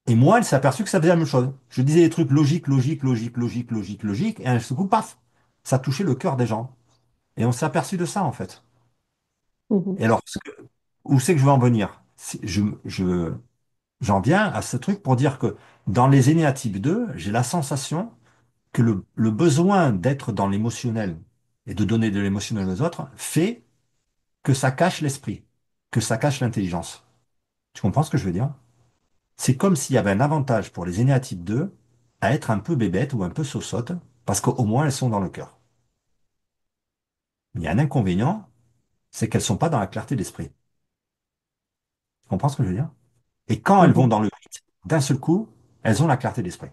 Et moi, elle s'est aperçue que ça faisait la même chose. Je disais des trucs logiques, logiques, logiques, logiques, logiques, logiques, et d'un seul coup, paf, ça touchait le cœur des gens. Et on s'est aperçu de ça, en fait. Mhm. Et alors, où c'est que je veux en venir? J'en viens à ce truc pour dire que dans les énéatypes 2, j'ai la sensation que le besoin d'être dans l'émotionnel et de donner de l'émotionnel aux autres fait que ça cache l'esprit, que ça cache l'intelligence. Tu comprends ce que je veux dire? C'est comme s'il y avait un avantage pour les aînés à type 2 à être un peu bébêtes ou un peu saussottes, parce qu'au moins elles sont dans le cœur. Il y a un inconvénient, c'est qu'elles sont pas dans la clarté d'esprit. Tu comprends ce que je veux dire? Et quand elles vont Mhm. dans le 8, d'un seul coup, elles ont la clarté d'esprit.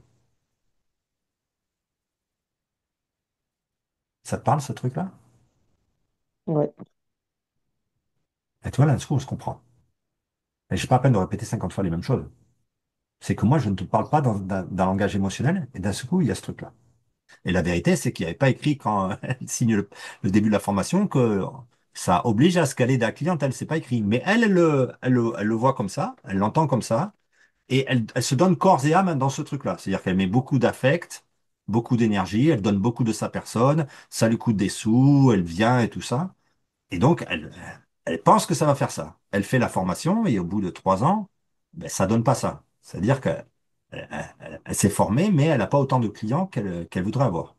Ça te parle, ce truc-là? Ouais. Et tu vois, là, d'un coup, on se comprend. Et j'ai pas la peine de répéter 50 fois les mêmes choses. C'est que moi, je ne te parle pas d'un langage émotionnel, et d'un seul coup, il y a ce truc-là. Et la vérité, c'est qu'il n'y avait pas écrit quand elle signe le début de la formation que ça oblige à se caler de la clientèle. C'est pas écrit. Mais elle, elle le voit comme ça, elle l'entend comme ça, et elle se donne corps et âme dans ce truc-là. C'est-à-dire qu'elle met beaucoup d'affect, beaucoup d'énergie, elle donne beaucoup de sa personne, ça lui coûte des sous, elle vient et tout ça. Et donc, elle pense que ça va faire ça. Elle fait la formation et au bout de 3 ans, ben, ça donne pas ça. C'est-à-dire qu'elle elle s'est formée, mais elle n'a pas autant de clients qu'elle voudrait avoir.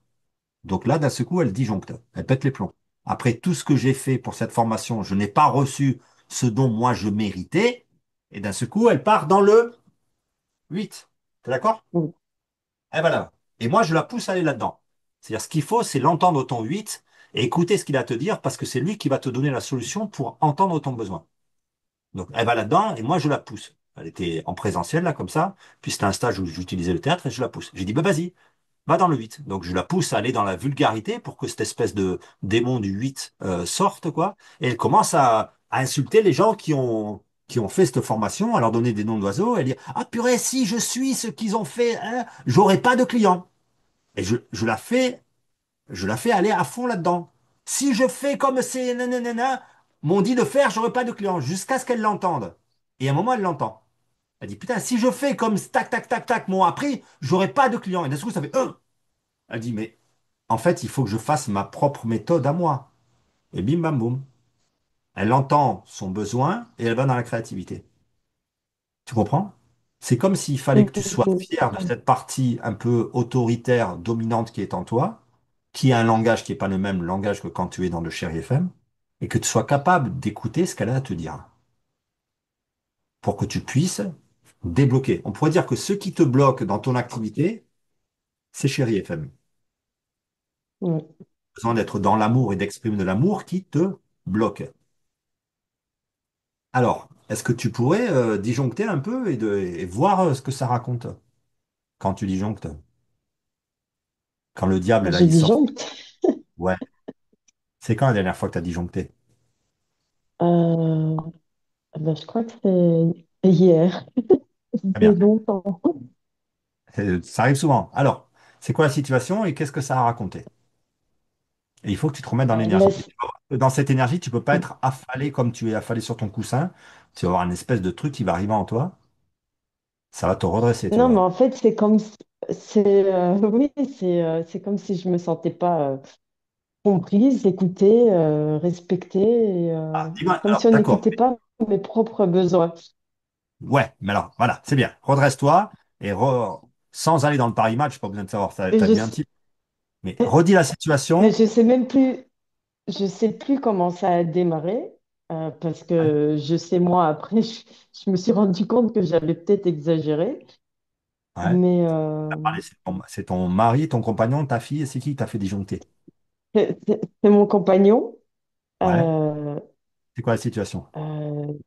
Donc là, d'un seul coup, elle disjoncte, elle pète les plombs. Après tout ce que j'ai fait pour cette formation, je n'ai pas reçu ce dont moi je méritais. Et d'un seul coup, elle part dans le 8. T'es d'accord? Mhm. Et voilà. Et moi, je la pousse à aller là-dedans. C'est-à-dire, ce qu'il faut, c'est l'entendre ton 8 et écouter ce qu'il a à te dire parce que c'est lui qui va te donner la solution pour entendre ton besoin. Donc, elle va là-dedans et moi, je la pousse. Elle était en présentiel, là, comme ça. Puis c'était un stage où j'utilisais le théâtre et je la pousse. J'ai dit, bah, vas-y, va dans le 8. Donc, je la pousse à aller dans la vulgarité pour que cette espèce de démon du 8 sorte, quoi. Et elle commence à insulter les gens qui ont fait cette formation, à leur donner des noms d'oiseaux. Elle dit, ah, purée, si je suis ce qu'ils ont fait, hein, j'aurai pas de clients. Et je la fais aller à fond là-dedans. Si je fais comme c'est nanana, m'ont dit de faire, j'aurai pas de clients, jusqu'à ce qu'elle l'entende. Et à un moment, elle l'entend. Elle dit, putain, si je fais comme tac, tac, tac, tac, m'ont appris, j'aurai pas de clients. Et d'un coup, ça fait, Elle dit, mais en fait, il faut que je fasse ma propre méthode à moi. Et bim, bam, boum. Elle entend son besoin et elle va dans la créativité. Tu comprends? C'est comme s'il fallait que tu sois Mhm. fier de cette partie un peu autoritaire, dominante qui est en toi, qui a un langage qui n'est pas le même langage que quand tu es dans le Chéri FM, et que tu sois capable d'écouter ce qu'elle a à te dire, pour que tu puisses débloquer. On pourrait dire que ce qui te bloque dans ton activité, c'est Chéri FM. Ouais. Besoin d'être dans l'amour et d'exprimer de l'amour qui te bloque. Alors, est-ce que tu pourrais disjoncter un peu et voir ce que ça raconte quand tu disjonctes? Quand le diable, là, Je il sort. disjoncte. Ouais. C'est quand la dernière fois que tu as disjoncté? Euh, ben, je crois que c'est hier. Très C'est bien. longtemps. Ça arrive souvent. Alors, c'est quoi la situation et qu'est-ce que ça a raconté? Et il faut que tu te remettes dans La, l'énergie. Et tu vas voir que dans cette énergie, tu peux pas être affalé comme tu es affalé sur ton coussin. Tu vas avoir une espèce de truc qui va arriver en toi. Ça va te redresser, tu vas Non, mais voir. en fait, c'est comme oui, c'est comme si je me sentais pas comprise, écoutée, respectée, et, Ah, dis-moi, comme si alors, on d'accord. n'écoutait pas mes propres besoins. Ouais, mais alors, voilà, c'est bien. Redresse-toi et sans aller dans le Paris match, pas besoin de savoir, Mais t'as je, dit un sais- type. Mais redis la mais situation. je sais même plus, je sais plus comment ça a démarré, parce Ouais. que je sais moi après, je me suis rendu compte que j'avais peut-être exagéré, Ouais. mais Allez, c'est ton mari, ton compagnon, ta fille, et c'est qui qui t'a fait disjoncter? c'est mon compagnon. Ouais. Euh, C'est quoi la situation? euh,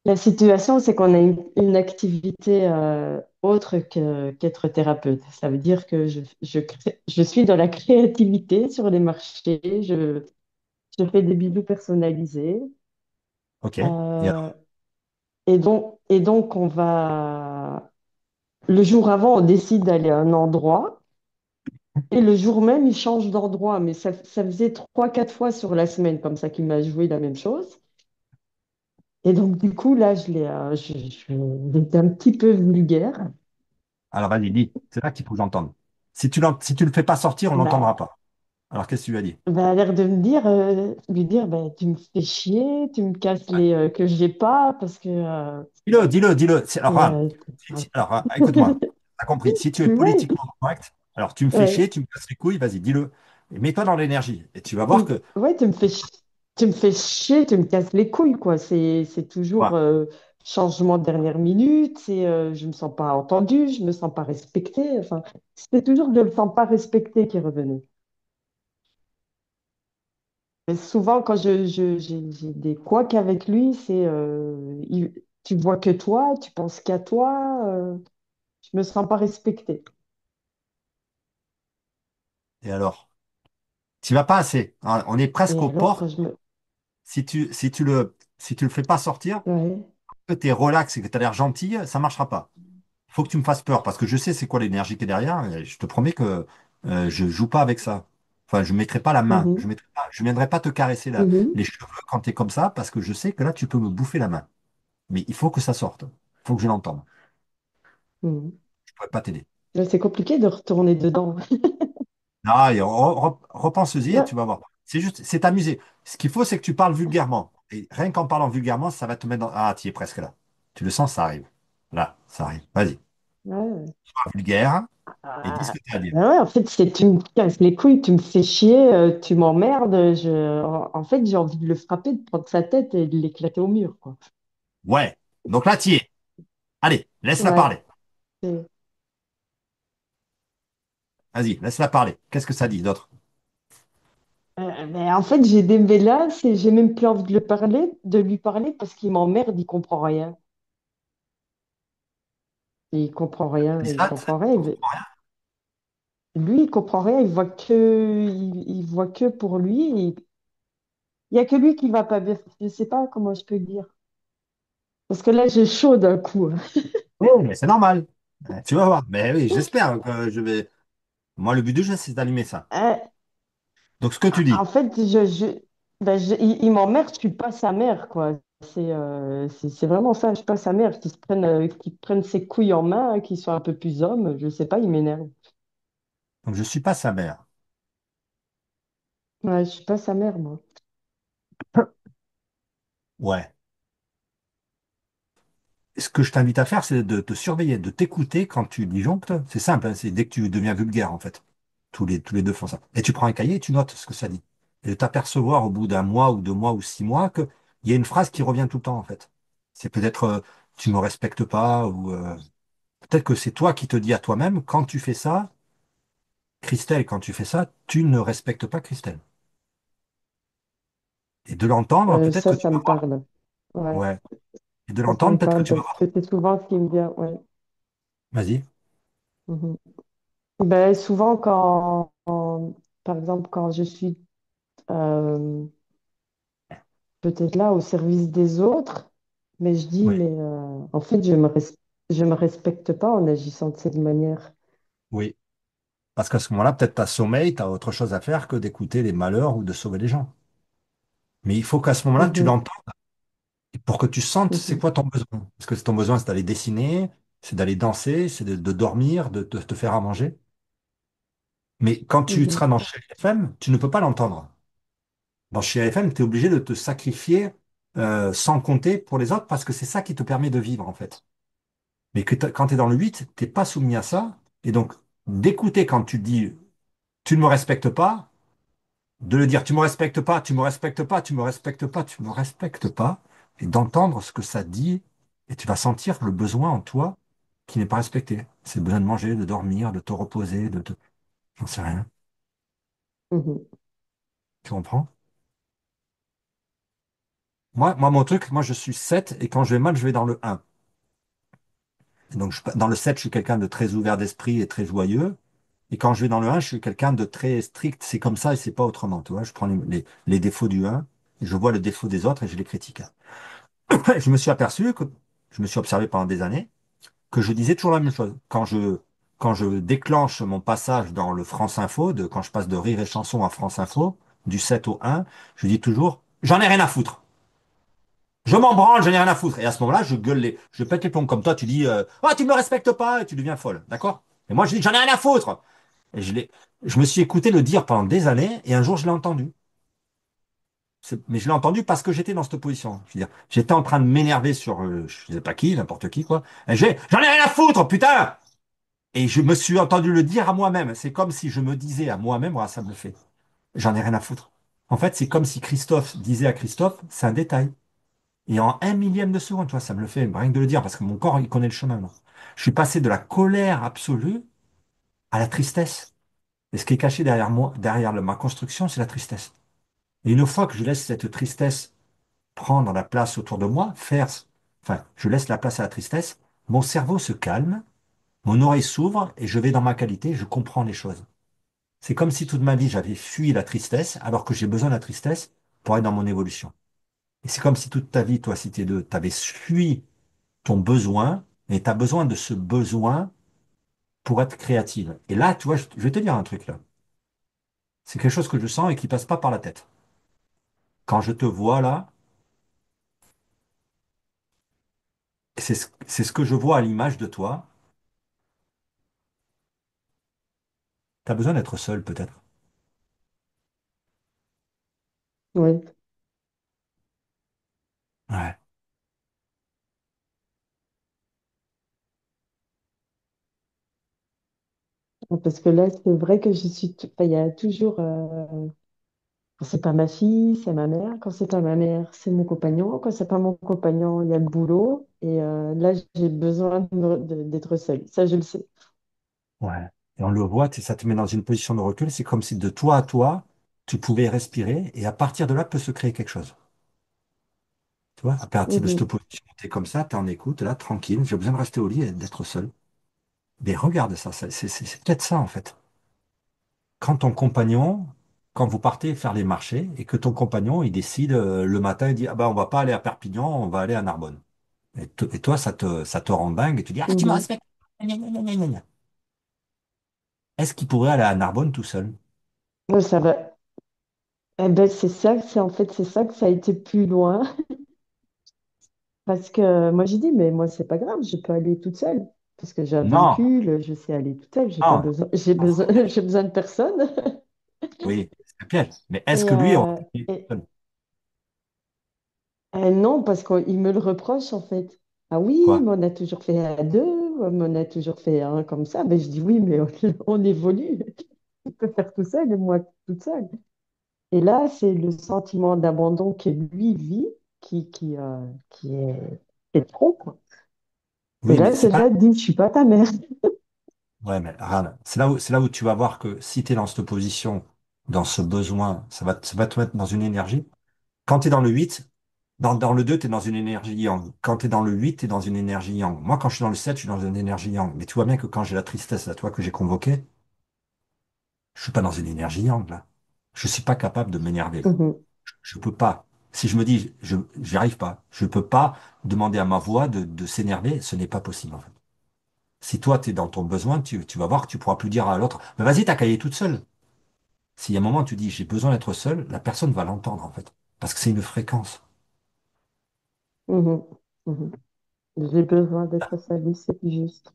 La situation, c'est qu'on a une activité autre qu'être thérapeute. Ça veut dire que je suis dans la créativité sur les marchés, je fais des bijoux personnalisés. Ok. Et euh, alors? et donc, le jour avant, on décide d'aller à un endroit, et le jour même, il change d'endroit. Mais ça faisait 3, 4 fois sur la semaine comme ça qu'il m'a joué la même chose. Et donc, du coup, là, j'étais un petit peu vulgaire. Alors vas-y, dis. C'est là qu'il faut que j'entende. Si tu le fais pas sortir, on l'entendra Bah, pas. Alors qu'est-ce que tu lui as dit? elle a l'air de me dire, lui dire, bah, tu me fais chier, tu me casses Ouais. les que j'ai pas parce que Dis-le, dis-le, dis-le. t'es, Alors, alors, écoute-moi. T'as compris. Si tu es ouais, politiquement correct, alors tu me fais ouais, chier, tu me casses les couilles, vas-y, dis-le. Et mets-toi dans l'énergie. Et tu vas voir que ouais, tu me fais chier. tu me fais chier, tu me casses les couilles, quoi. C'est Ouais. toujours changement de dernière minute, je me sens pas entendue, je me sens pas respectée. Enfin, c'était toujours je me sens pas respectée qui revenait. Et souvent, quand j'ai des couacs avec lui, tu vois que toi, tu penses qu'à toi, je me sens pas respectée. Et alors? Tu vas pas assez. Hein, on est presque Et aux alors, quand portes. je me... Si tu le fais pas sortir, Ouais. que tu es relax et que tu as l'air gentil, ça marchera pas. Faut que tu me fasses peur parce que je sais c'est quoi l'énergie qui est derrière. Et je te promets que je joue pas avec ça. Enfin, je mettrai pas la main. Mhm. Je viendrai pas te caresser Mhm. les cheveux quand tu es comme ça parce que je sais que là, tu peux me bouffer la main. Mais il faut que ça sorte. Il faut que je l'entende. Mhm. Je pourrais pas t'aider. Là, c'est compliqué de retourner dedans. Ah, et repense-y et tu Là, vas voir. C'est juste, c'est t'amuser. Ce qu'il faut, c'est que tu parles vulgairement. Et rien qu'en parlant vulgairement, ça va te mettre dans... Ah, tu y es presque là. Tu le sens, ça arrive. Là, ça arrive. Vas-y. ouais. Sois vulgaire et dis ce Ah, que tu as à dire. ben ouais, en fait, c'est tu me casses les couilles, tu me fais chier, tu m'emmerdes. En fait, j'ai envie de le frapper, de prendre sa tête et de l'éclater au mur, quoi. Ouais. Donc là, tu y es. Allez, laisse-la Ouais. parler. c'est- Vas-y, laisse-la parler. Qu'est-ce que ça dit d'autre? Mais en fait, j'ai des mélasses et j'ai même plus envie de lui parler parce qu'il m'emmerde, il comprend rien. Il comprend rien, Et il ça, comprend rien. Lui, il comprend rien, il voit que pour lui. Il y a que lui qui va pas bien. Je sais pas comment je peux le dire. Parce que là, j'ai chaud d'un coup. oui, mais c'est normal. Tu vas voir. Mais oui, j'espère que je vais. Moi, le but du jeu, c'est d'animer ça. Euh, Donc, ce que tu En dis. fait, il m'emmerde, je suis pas sa mère, quoi. C'est vraiment ça, je suis pas sa mère. Qu'il prenne ses couilles en main, qu'il soit un peu plus homme, je sais pas, il m'énerve. Donc, je suis pas sa mère. Ouais, je suis pas sa mère, moi. Ouais. Ce que je t'invite à faire, c'est de te surveiller, de t'écouter quand tu disjonctes. C'est simple, hein, c'est dès que tu deviens vulgaire, en fait. Tous les deux font ça. Et tu prends un cahier et tu notes ce que ça dit. Et de t'apercevoir au bout d'un mois ou 2 mois ou 6 mois qu'il y a une phrase qui revient tout le temps, en fait. C'est peut-être tu me respectes pas ou peut-être que c'est toi qui te dis à toi-même quand tu fais ça, Christelle, quand tu fais ça, tu ne respectes pas Christelle. Et de l'entendre, peut-être que tu Ça vas me voir. parle. Ouais, Ouais. Et de ça me l'entendre, peut-être que parle tu vas parce que voir. c'est souvent ce qui me vient. Ouais. Vas-y. Mhm. Ben, souvent, par exemple, quand je suis euh, peut-être là au service des autres, mais je dis, Oui. mais en fait, je me respecte pas en agissant de cette manière. Oui. Parce qu'à ce moment-là, peut-être t'as sommeil, t'as autre chose à faire que d'écouter les malheurs ou de sauver les gens. Mais il faut qu'à ce moment-là, tu Mhm, l'entends pour que tu sentes c'est mhm, quoi ton besoin. Parce que ton besoin, c'est d'aller dessiner, c'est d'aller danser, c'est de dormir, de te faire à manger. Mais quand tu mhm, seras dans chez FM, tu ne peux pas l'entendre. Dans chez FM, tu es obligé de te sacrifier sans compter pour les autres parce que c'est ça qui te permet de vivre, en fait. Mais quand tu es dans le 8, t'es pas soumis à ça. Et donc, d'écouter quand tu dis tu ne me respectes pas, de le dire tu me respectes pas, tu me respectes pas, tu me respectes pas, tu me respectes pas, et d'entendre ce que ça dit, et tu vas sentir le besoin en toi qui n'est pas respecté. C'est le besoin de manger, de dormir, de te reposer, de te... J'en sais rien. mhm. Tu comprends? Moi, mon truc, moi, je suis 7 et quand je vais mal, je vais dans le 1. Et donc, dans le 7 je suis quelqu'un de très ouvert d'esprit et très joyeux. Et quand je vais dans le 1 je suis quelqu'un de très strict. C'est comme ça et c'est pas autrement. Tu vois, je prends les défauts du 1 et je vois le défaut des autres et je les critique. Je me suis aperçu que, je me suis observé pendant des années, que je disais toujours la même chose. Quand je déclenche mon passage dans le France Info, quand je passe de Rire et Chanson à France Info, du 7 au 1, je dis toujours, j'en ai rien à foutre. Je m'en branle, j'en ai rien à foutre. Et à ce moment-là, je pète les plombs comme toi, tu dis, ah, tu me respectes pas, et tu deviens folle. D'accord? Et moi, je dis, j'en ai rien à foutre. Et je me suis écouté le dire pendant des années, et un jour, je l'ai entendu. Mais je l'ai entendu parce que j'étais dans cette position. Je veux dire, j'étais en train de m'énerver sur je sais pas qui, n'importe qui, quoi. Et j'en ai rien à foutre, putain! Et je me suis entendu le dire à moi-même. C'est comme si je me disais à moi-même, voilà, ça me le fait. J'en ai rien à foutre. En fait, c'est comme si Christophe disait à Christophe, c'est un détail. Et en un millième de seconde, tu vois, ça me le fait rien que de le dire, parce que mon corps, il connaît le chemin, non. Je suis passé de la colère absolue à la tristesse. Et ce qui est caché derrière moi, derrière ma construction, c'est la tristesse. Et une fois que je laisse cette tristesse prendre la place autour de moi, enfin, je laisse la place à la tristesse, mon cerveau se calme, mon oreille s'ouvre et je vais dans ma qualité, je comprends les choses. C'est comme si toute ma vie j'avais fui la tristesse, alors que j'ai besoin de la tristesse pour être dans mon évolution. Et c'est comme si toute ta vie, toi, si t'es deux, t'avais fui ton besoin, et tu as besoin de ce besoin pour être créative. Et là, tu vois, je vais te dire un truc là. C'est quelque chose que je sens et qui passe pas par la tête. Quand je te vois là, c'est ce que je vois à l'image de toi. Tu as besoin d'être seul, peut-être. Oui, Ouais. parce que là, c'est vrai que je suis. Enfin, il y a toujours. Quand c'est pas ma fille, c'est ma mère. Quand c'est pas ma mère, c'est mon compagnon. Quand c'est pas mon compagnon, il y a le boulot. Et là, j'ai besoin d'être seule. Ça, je le sais. Ouais. Et on le voit, ça te met dans une position de recul. C'est comme si de toi à toi, tu pouvais respirer et à partir de là peut se créer quelque chose. Tu vois, à partir de cette Mhm, position, tu es comme ça, tu es en écoute, là, tranquille. J'ai besoin de rester au lit et d'être seul. Mais regarde ça, c'est peut-être ça en fait. Quand ton compagnon, quand vous partez faire les marchés et que ton compagnon, il décide le matin, il dit, ah ben, on va pas aller à Perpignan, on va aller à Narbonne. Et toi, ça te rend dingue et tu dis, ah, tu me mhm. respectes. Gna, gna, gna, gna, gna, gna. Est-ce qu'il pourrait aller à Narbonne tout seul? Ouais, ça va. Eh ben, c'est ça, c'est en fait, c'est ça que ça a été plus loin. Parce que moi, j'ai dit, mais moi, c'est pas grave, je peux aller toute seule. Parce que j'ai un Non, véhicule, je sais aller toute seule, j'ai pas non, besoin, j'ai non, besoin, c'est un piège. j'ai besoin de personne. Oui, c'est un piège. Mais est-ce Et, que lui aurait été tout et, seul? non, parce qu'il me le reproche, en fait. Ah oui, Quoi? mais on a toujours fait à deux, mais on a toujours fait un comme ça. Mais je dis, oui, mais on évolue. Je peux faire tout seul et moi toute seule. Et là, c'est le sentiment d'abandon que lui vit qui est trop, quoi. Et Oui, mais là, c'est c'est pas. là, dit, je suis pas ta mère. Ouais, mais regarde, c'est là où tu vas voir que si tu es dans cette position, dans ce besoin, ça va te mettre dans une énergie. Quand tu es dans le 8, dans le 2, tu es dans une énergie yang. Quand tu es dans le 8, tu es dans une énergie yang. Moi, quand je suis dans le 7, je suis dans une énergie yang. Mais tu vois bien que quand j'ai la tristesse, là, toi, que j'ai convoqué, je suis pas dans une énergie yang, là. Je suis pas capable de m'énerver, là. Mhm, Je peux pas. Si je me dis, j'y arrive pas. Je peux pas demander à ma voix de s'énerver. Ce n'est pas possible, en fait. Si toi, tu es dans ton besoin, tu vas voir que tu pourras plus dire à l'autre, mais vas-y, t'as qu'à y aller toute seule. Si à un moment, tu dis, j'ai besoin d'être seul, la personne va l'entendre, en fait. Parce que c'est une fréquence. mhm, mhm. J'ai besoin d'être salue, c'est juste.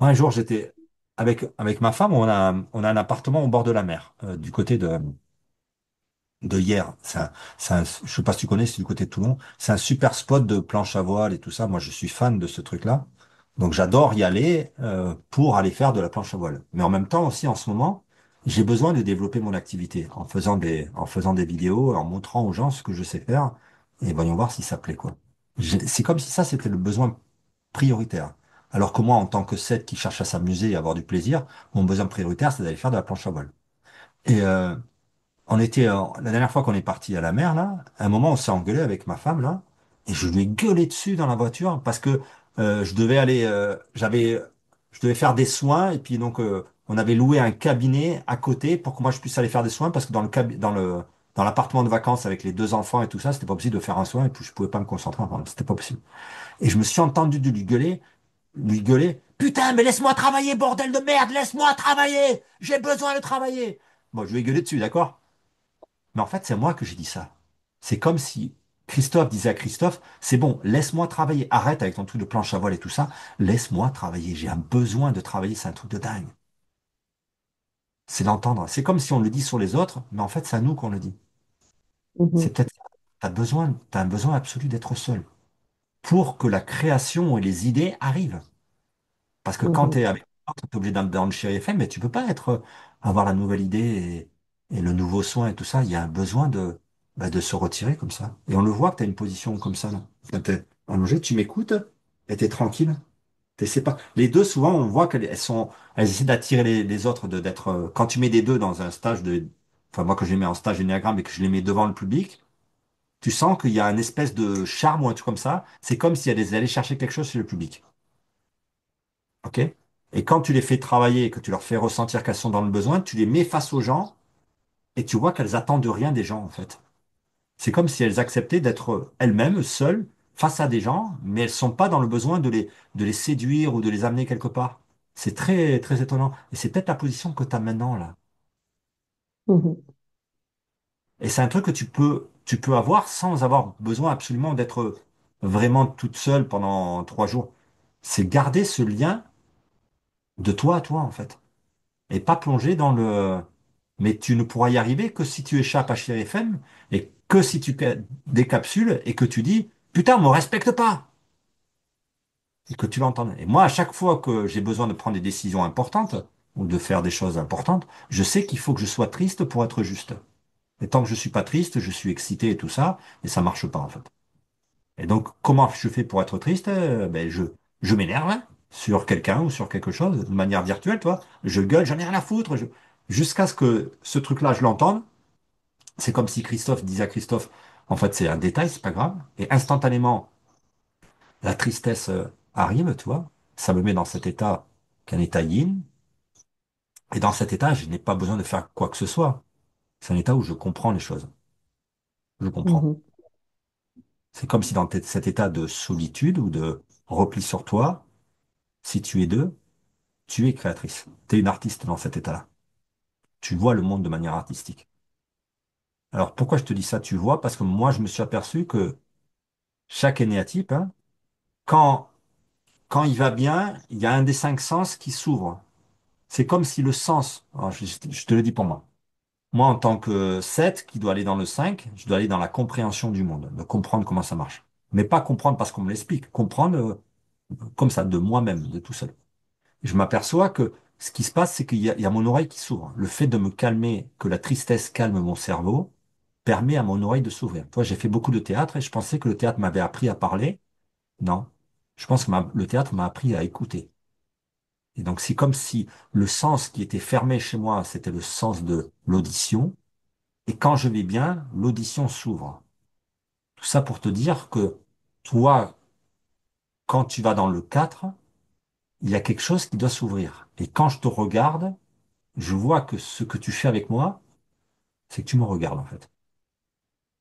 Moi, un jour, j'étais avec ma femme, on a un appartement au bord de la mer, du côté de Hyères. Je sais pas si tu connais, c'est du côté de Toulon. C'est un super spot de planche à voile et tout ça. Moi, je suis fan de ce truc-là. Donc, j'adore y aller pour aller faire de la planche à voile. Mais en même temps aussi, en ce moment, j'ai besoin de développer mon activité en faisant des vidéos, en montrant aux gens ce que je sais faire. Et voyons voir si ça plaît, quoi. C'est comme si ça, c'était le besoin prioritaire. Alors que moi, en tant que 7 qui cherche à s'amuser et à avoir du plaisir, mon besoin prioritaire, c'est d'aller faire de la planche à voile. Et la dernière fois qu'on est parti à la mer, là, à un moment, on s'est engueulé avec ma femme, là, et je lui ai gueulé dessus dans la voiture parce que je devais faire des soins, et puis donc, on avait loué un cabinet à côté pour que moi je puisse aller faire des soins parce que dans l'appartement de vacances avec les deux enfants et tout ça, c'était pas possible de faire un soin et puis je pouvais pas me concentrer, enfin, c'était pas possible. Et je me suis entendu de lui gueuler, putain, mais laisse-moi travailler, bordel de merde, laisse-moi travailler, j'ai besoin de travailler. Bon, je lui ai gueulé dessus, d'accord? Mais en fait, c'est moi que j'ai dit ça. C'est comme si Christophe disait à Christophe, c'est bon, laisse-moi travailler, arrête avec ton truc de planche à voile et tout ça, laisse-moi travailler, j'ai un besoin de travailler, c'est un truc de dingue. C'est l'entendre. C'est comme si on le dit sur les autres, mais en fait, c'est à nous qu'on le dit. C'est Mhm, peut-être, t'as un besoin absolu d'être seul pour que la création et les idées arrivent. Parce que quand tu mhm, es avec l'autre, tu es obligé dans le chéri FM, mais tu peux pas avoir la nouvelle idée. et le nouveau soin et tout ça, il y a un besoin de se retirer comme ça. Et on le voit que tu as une position comme ça, là. Quand t'es allongé, tu m'écoutes et t'es tranquille. T'essaies pas. Les deux, souvent, on voit elles essaient d'attirer les autres, d'être, quand tu mets des deux dans un stage enfin, moi, que je les mets en stage d'énéagramme et que je les mets devant le public, tu sens qu'il y a une espèce de charme ou un truc comme ça. C'est comme si elles allaient chercher quelque chose chez le public. OK? Et quand tu les fais travailler et que tu leur fais ressentir qu'elles sont dans le besoin, tu les mets face aux gens et tu vois qu'elles attendent rien des gens, en fait. C'est comme si elles acceptaient d'être elles-mêmes, seules, face à des gens, mais elles sont pas dans le besoin de les séduire ou de les amener quelque part. C'est très, très étonnant. Et c'est peut-être la position que tu as maintenant, là. Mhm. Et c'est un truc que tu peux avoir sans avoir besoin absolument d'être vraiment toute seule pendant 3 jours. C'est garder ce lien de toi à toi, en fait. Et pas plonger dans le... Mais tu ne pourras y arriver que si tu échappes à Chéri FM et que si tu décapsules et que tu dis, putain, on me respecte pas. Et que tu l'entends. Et moi, à chaque fois que j'ai besoin de prendre des décisions importantes ou de faire des choses importantes, je sais qu'il faut que je sois triste pour être juste. Et tant que je suis pas triste, je suis excité et tout ça, et ça marche pas, en fait. Et donc, comment je fais pour être triste? Ben, je m'énerve hein, sur quelqu'un ou sur quelque chose, de manière virtuelle, toi. Je gueule, j'en ai rien à foutre. Jusqu'à ce que ce truc-là, je l'entende. C'est comme si Christophe disait à Christophe, en fait, c'est un détail, c'est pas grave. Et instantanément, la tristesse arrive, tu vois. Ça me met dans cet état qu'un état yin. Et dans cet état, je n'ai pas besoin de faire quoi que ce soit. C'est un état où je comprends les choses. Je comprends. Mhm. C'est comme si dans cet état de solitude ou de repli sur toi, si tu es deux, tu es créatrice. Tu es une artiste dans cet état-là. Tu vois le monde de manière artistique. Alors pourquoi je te dis ça, tu vois? Parce que moi, je me suis aperçu que chaque énéatype, hein, quand, quand il va bien, il y a un des 5 sens qui s'ouvre. C'est comme si le sens, alors je te le dis pour moi. Moi, en tant que 7 qui doit aller dans le 5, je dois aller dans la compréhension du monde, de comprendre comment ça marche. Mais pas comprendre parce qu'on me l'explique, comprendre comme ça, de moi-même, de tout seul. Je m'aperçois que ce qui se passe, c'est qu'il y a mon oreille qui s'ouvre. Le fait de me calmer, que la tristesse calme mon cerveau, permet à mon oreille de s'ouvrir. Toi, j'ai fait beaucoup de théâtre et je pensais que le théâtre m'avait appris à parler. Non. Je pense que le théâtre m'a appris à écouter. Et donc, c'est comme si le sens qui était fermé chez moi, c'était le sens de l'audition. Et quand je vais bien, l'audition s'ouvre. Tout ça pour te dire que toi, quand tu vas dans le 4, il y a quelque chose qui doit s'ouvrir. Et quand je te regarde, je vois que ce que tu fais avec moi, c'est que tu me regardes en fait.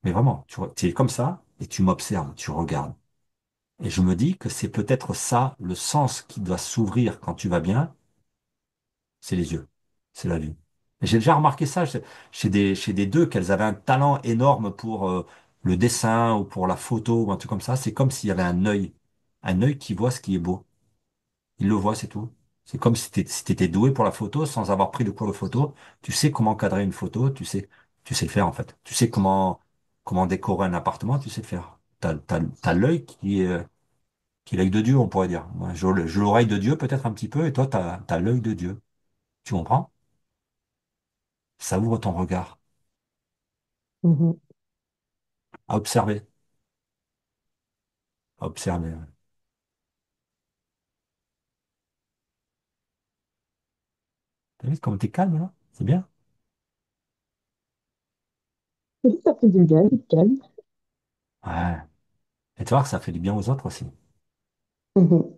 Mais vraiment, tu es comme ça et tu m'observes, tu regardes. Et je me dis que c'est peut-être ça, le sens qui doit s'ouvrir quand tu vas bien, c'est les yeux, c'est la vue. Et j'ai déjà remarqué ça chez des deux, qu'elles avaient un talent énorme pour le dessin ou pour la photo ou un truc comme ça. C'est comme s'il y avait un œil qui voit ce qui est beau. Il le voit, c'est tout. C'est comme si t'étais doué pour la photo sans avoir pris de cours de photo. Tu sais comment cadrer une photo, tu sais le faire en fait. Tu sais comment décorer un appartement, tu sais le faire. T'as l'œil qui est l'œil de Dieu, on pourrait dire. Moi, j'ai l'oreille de Dieu peut-être un petit peu, et toi, t'as l'œil de Dieu. Tu comprends? Ça ouvre ton regard Mhm. à observer, à observer. Ouais. T'as vu comme t'es calme là? C'est bien. Oui, ça fait du bien, du calme. Ouais. Et tu vois que ça fait du bien aux autres aussi. Mhm.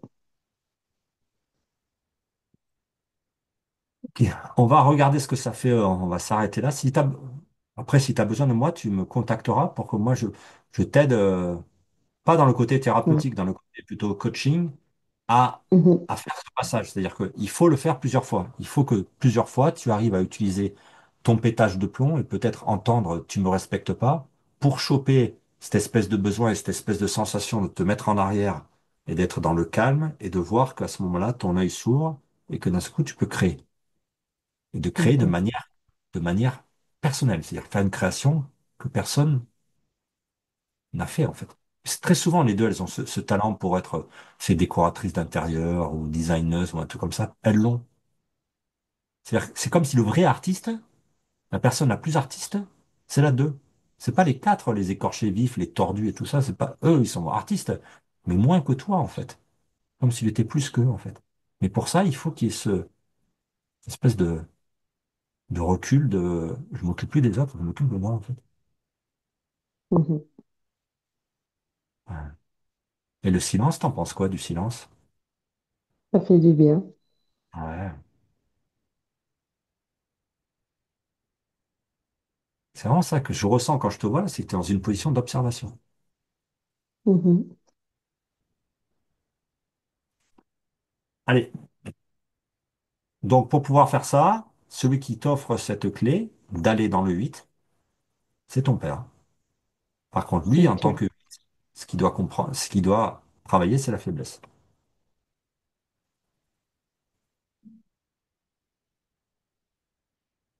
Ok. On va regarder ce que ça fait. On va s'arrêter là. Après, si tu as besoin de moi, tu me contacteras pour que moi, je t'aide, pas dans le côté Mhm. thérapeutique, dans le côté plutôt coaching, à, Mhm. à faire ce passage. C'est-à-dire qu'il faut le faire plusieurs fois. Il faut que plusieurs fois, tu arrives à utiliser ton pétage de plomb et peut-être entendre tu me respectes pas pour choper cette espèce de besoin et cette espèce de sensation de te mettre en arrière et d'être dans le calme et de voir qu'à ce moment-là, ton œil s'ouvre et que d'un seul coup, tu peux créer. Et de créer de D'accord. manière personnelle. C'est-à-dire faire une création que personne n'a fait, en fait. Très souvent, les deux, elles ont ce talent pour être ces décoratrices d'intérieur ou designeuses ou un truc comme ça. Elles l'ont. C'est-à-dire, que c'est comme si le vrai artiste, La personne la plus artiste, c'est la 2. C'est pas les 4, les écorchés vifs, les tordus et tout ça, c'est pas eux, ils sont artistes, mais moins que toi, en fait. Comme s'il était plus qu'eux, en fait. Mais pour ça, il faut qu'il y ait ce espèce de recul de je m'occupe plus des autres, je m'occupe de moi, en fait. mhm. Ouais. Et le silence, t'en penses quoi du silence? Ça fait du bien. Ouais. C'est vraiment ça que je ressens quand je te vois, là, c'est que tu es dans une position d'observation. Mhm. Allez, donc pour pouvoir faire ça, celui qui t'offre cette clé d'aller dans le 8, c'est ton père. Par contre, lui, en tant Ok. que ce qu'il doit comprendre, ce qu'il doit travailler, c'est la faiblesse.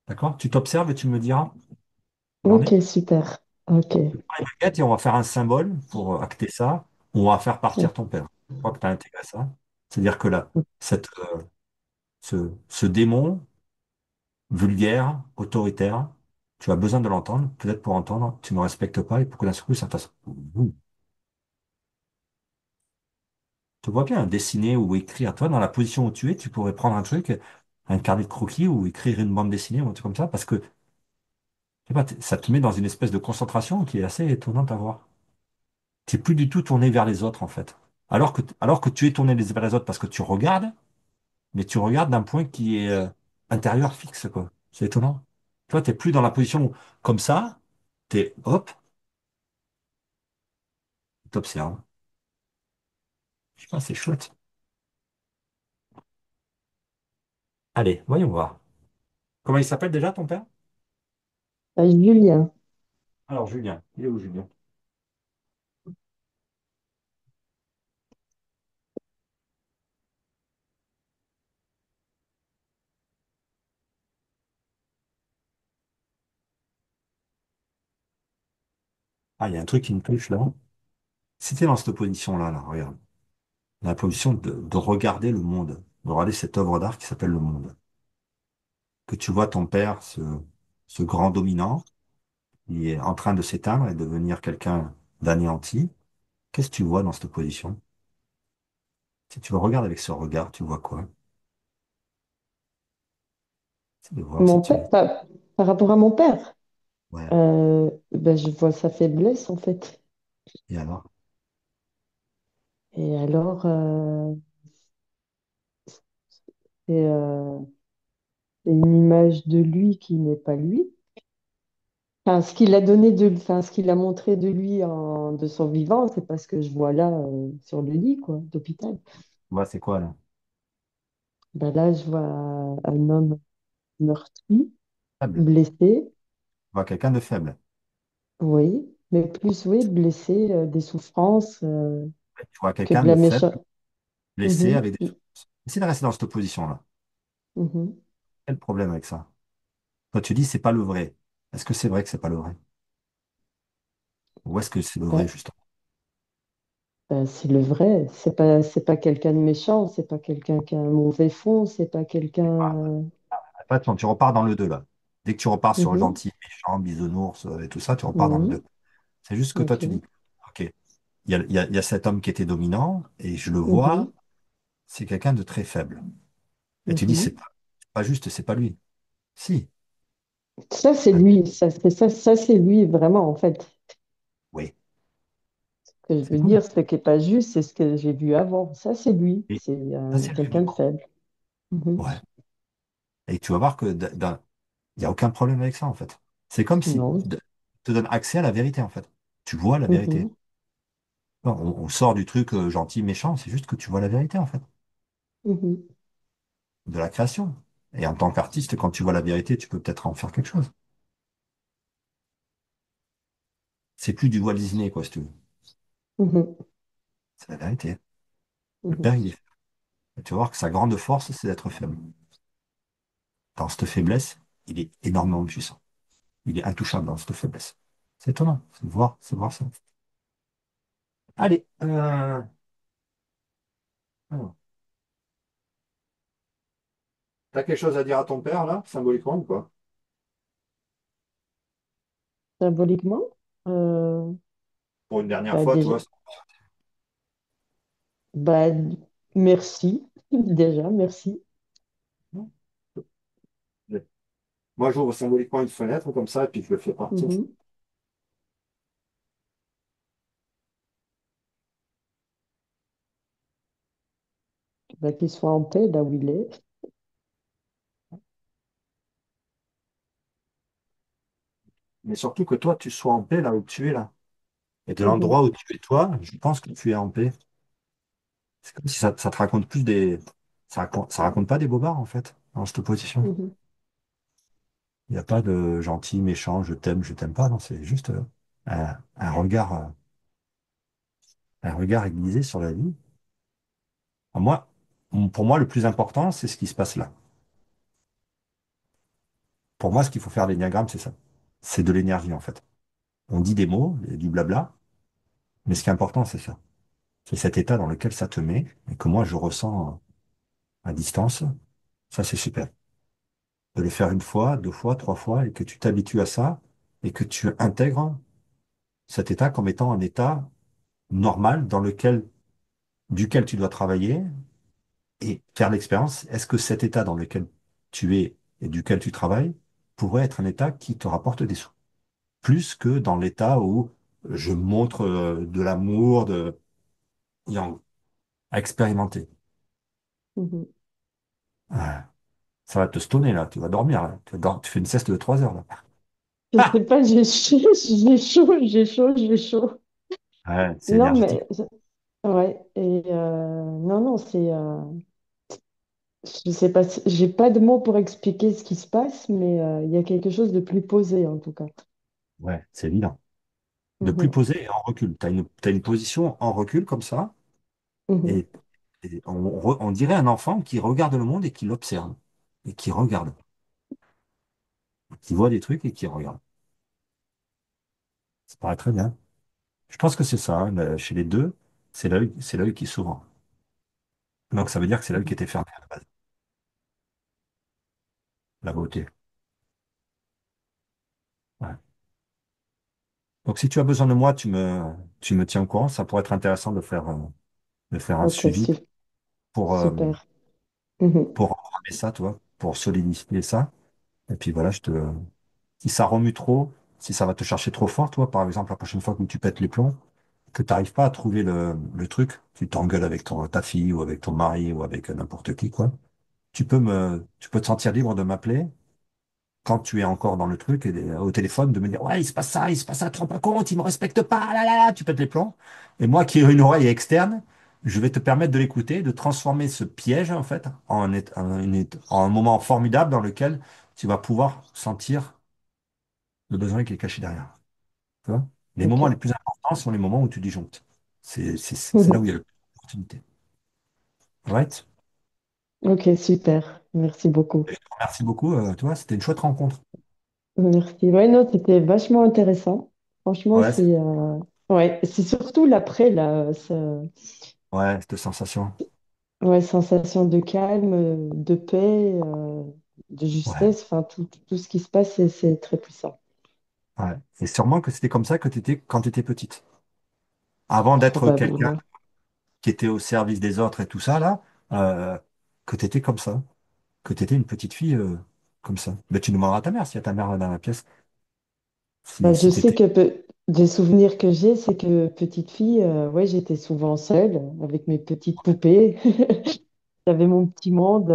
D'accord? Tu t'observes et tu me diras où j'en ai. Ok, super. Ok. Prends une baguette et on va faire un symbole pour acter ça. On va faire partir ton père. Je crois que tu as intégré ça. C'est-à-dire que là, ce démon vulgaire, autoritaire, tu as besoin de l'entendre. Peut-être pour entendre, tu ne me respectes pas et pour que d'un seul coup, ça fasse. Ouh. Tu vois bien, dessiner ou écrire. Toi, dans la position où tu es, tu pourrais prendre un truc, un carnet de croquis ou écrire une bande dessinée ou un truc comme ça parce que je sais pas, ça te met dans une espèce de concentration qui est assez étonnante à voir. Tu n'es plus du tout tourné vers les autres, en fait. Alors que tu es tourné vers les autres parce que tu regardes, mais tu regardes d'un point qui est intérieur fixe, quoi. C'est étonnant. Toi, tu n'es plus dans la position comme ça, tu es hop, tu observes. Je sais pas, c'est chouette. Allez, voyons voir. Comment il s'appelle déjà, ton père? Julien. Alors, Julien. Il est où, Julien? Ah, il y a un truc qui me touche là. Si tu es dans cette position-là, là, regarde. Dans la position de regarder le monde, de regarder cette œuvre d'art qui s'appelle le monde. Que tu vois ton père, ce grand dominant, il est en train de s'éteindre et devenir quelqu'un d'anéanti. Qu'est-ce que tu vois dans cette position? Si tu le regardes avec ce regard, tu vois quoi? C'est de voir si Mon tu... père, par rapport à mon père, Ouais. ben, je vois sa faiblesse en fait. Et alors? Et alors, c'est une image de lui qui n'est pas lui. Enfin, ce qu'il a donné enfin, ce qu'il a montré de lui de son vivant, c'est pas ce que je vois là sur le lit, quoi, d'hôpital. Moi, c'est quoi là? Ben là, je vois un homme meurtri, Faible. blessé, Tu vois quelqu'un de faible. oui, mais plus, oui, blessé, des souffrances, Tu vois que quelqu'un de de la faible, méchanceté. blessé avec des souffrances. Essaye de rester dans cette position-là. Quel problème avec ça? Toi, tu dis, c'est pas le vrai. Est-ce que c'est vrai que c'est pas le vrai? Ou est-ce que c'est le vrai, justement? C'est le vrai. C'est pas quelqu'un de méchant. C'est pas quelqu'un qui a un mauvais fond. C'est pas quelqu'un. Attends, tu repars dans le 2 là. Dès que tu repars sur Mhm, gentil, méchant, bisounours et tout ça, tu repars dans le 2. mhm, C'est juste que toi, tu dis, ok. OK, il y a cet homme qui était dominant, et je le vois, Mhm, c'est quelqu'un de très faible. Et tu dis, c'est mhm. pas juste, c'est pas lui. Si. Ça, c'est Ah, lui. Ça, c'est lui vraiment, en fait. oui, Ce que je c'est veux tout. dire, ce qui est pas juste, c'est ce que j'ai vu avant. Ça, c'est lui. Et C'est ça, c'est lui quelqu'un de maintenant. faible. Mhm. Ouais. Et tu vas voir que il n'y a aucun problème avec ça, en fait. C'est comme si Non. te donne accès à la vérité, en fait. Tu vois la vérité. Mhm, Non, on sort du truc gentil, méchant, c'est juste que tu vois la vérité, en fait, mhm, de la création. Et en tant qu'artiste, quand tu vois la vérité, tu peux peut-être en faire quelque chose. C'est plus du Walt Disney, quoi, si tu veux. mhm, C'est la vérité. Le mhm, père, il est faible. Et tu vas voir que sa grande force, c'est d'être faible. Dans cette faiblesse, il est énormément puissant. Il est intouchable dans cette faiblesse. C'est étonnant. C'est voir ça. Allez. Alors, t'as quelque chose à dire à ton père, là, symboliquement ou quoi? Symboliquement, euh, Pour une dernière bah fois, déjà, toi. bah, merci, déjà, merci. Non. Moi, j'ouvre symboliquement une fenêtre comme ça, et puis je le fais partir. Mhm. Bah, qu'il soit en paix là où il est. Mais surtout que toi, tu sois en paix là où tu es là. Et de Mhm. l'endroit où tu es toi, je pense que tu es en paix. C'est comme si ça te raconte plus des. Ça raconte pas des bobards, en fait, dans cette position. Mhm. Il n'y a pas de gentil, méchant, je t'aime pas. Non, c'est juste un regard aiguisé sur la vie. Moi, pour moi, le plus important, c'est ce qui se passe là. Pour moi, ce qu'il faut faire les diagrammes, c'est ça. C'est de l'énergie, en fait. On dit des mots, du blabla, mais ce qui est important, c'est ça. C'est cet état dans lequel ça te met et que moi, je ressens à distance. Ça, c'est super. De le faire une fois, deux fois, trois fois et que tu t'habitues à ça et que tu intègres cet état comme étant un état normal duquel tu dois travailler et faire l'expérience. Est-ce que cet état dans lequel tu es et duquel tu travailles pourrait être un état qui te rapporte des sous? Plus que dans l'état où je montre de l'amour, de yang, à expérimenter. Mhm. Ah, ça va te stoner là, tu vas dormir là. Tu fais une sieste de 3 heures là. Je sais Ah pas, j'ai chaud, j'ai chaud, j'ai chaud, j'ai chaud. ouais, c'est Non, énergétique. mais ouais, et non, non, je sais pas, j'ai pas de mots pour expliquer ce qui se passe, mais il y a quelque chose de plus posé en tout cas. Ouais, c'est évident. De plus Mhm. poser et en recul. T'as une position en recul comme ça, Mhm. et, on dirait un enfant qui regarde le monde et qui l'observe, et qui regarde, qui voit des trucs et qui regarde. Ça paraît très bien. Je pense que c'est ça, hein, chez les deux, c'est l'œil qui s'ouvre. Donc ça veut dire que c'est l'œil qui Mhm. était fermé à la base, la beauté. Ouais. Donc si tu as besoin de moi, tu me tiens au courant. Ça pourrait être intéressant de faire un Ok, suivi pour, euh, super. Mhm. pour enramer ça, toi, pour solidifier ça. Et puis voilà, si ça remue trop, si ça va te chercher trop fort, toi, par exemple, la prochaine fois que tu pètes les plombs, que tu n'arrives pas à trouver le truc, tu t'engueules avec ta fille ou avec ton mari ou avec n'importe qui, quoi. Tu peux te sentir libre de m'appeler quand tu es encore dans le truc et au téléphone de me dire, ouais, il se passe ça, tu te rends pas compte, il me respecte pas, là, là, là, tu pètes les plombs. Et moi qui ai une oreille externe, je vais te permettre de l'écouter, de transformer ce piège, en fait, en un moment formidable dans lequel tu vas pouvoir sentir le besoin qui est caché derrière. Tu vois. Les moments les Ok. plus importants sont les moments où tu disjonctes. C'est là où il y a Mhm. le plus d'opportunités. Right? Ok, super. Merci beaucoup. Merci beaucoup. Tu vois, c'était une chouette rencontre. Merci. Ouais, non, c'était vachement intéressant. Franchement, Ouais, ouais, c'est surtout l'après, là, ouais, cette sensation. ouais, sensation de calme, de paix, de Ouais, justesse, enfin, tout ce qui se passe, c'est très puissant. ouais. Et sûrement que c'était comme ça que tu étais quand tu étais petite. Avant d'être quelqu'un Probablement. qui était au service des autres et tout ça, là, euh, que tu étais comme ça. Que tu étais une petite fille comme ça. Mais tu demanderas à ta mère s'il y a ta mère dans la pièce. Bah, je Si tu sais étais. que des souvenirs que j'ai, c'est que petite fille, ouais, j'étais souvent seule avec mes petites poupées. J'avais mon petit monde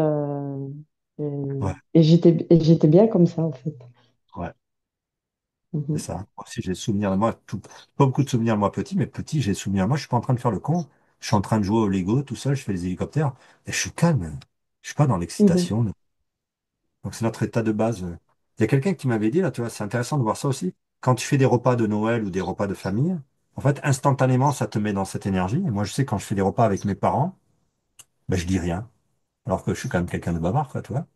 Ouais, et j'étais bien comme ça, en fait. ouais. C'est Mhm. ça. Moi aussi, j'ai souvenir de moi, pas beaucoup de souvenirs de moi petit, mais petit, j'ai souvenir de moi, je suis pas en train de faire le con. Je suis en train de jouer au Lego tout seul, je fais les hélicoptères, et je suis calme. Je suis pas dans Mhm. l'excitation. Donc c'est notre état de base. Il y a quelqu'un qui m'avait dit, là, tu vois, c'est intéressant de voir ça aussi. Quand tu fais des repas de Noël ou des repas de famille, en fait, instantanément, ça te met dans cette énergie. Et moi, je sais, quand je fais des repas avec mes parents, ben, je dis rien. Alors que je suis quand même quelqu'un de bavard, quoi, tu vois.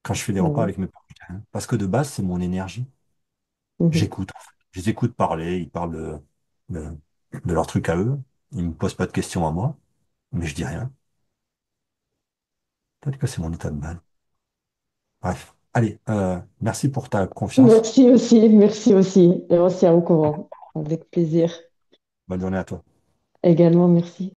Quand je fais des repas Ouais. avec mes parents, je dis rien. Parce que de base, c'est mon énergie. Mhm. J'écoute, en fait. Je les écoute parler, ils parlent de, de leurs trucs à eux. Ils me posent pas de questions à moi, mais je dis rien. Peut-être que c'est mon état de base. Bref. Allez, merci pour ta confiance. Merci aussi, merci aussi. Et on se tient au courant. Avec plaisir. Bonne journée à toi. Également, merci.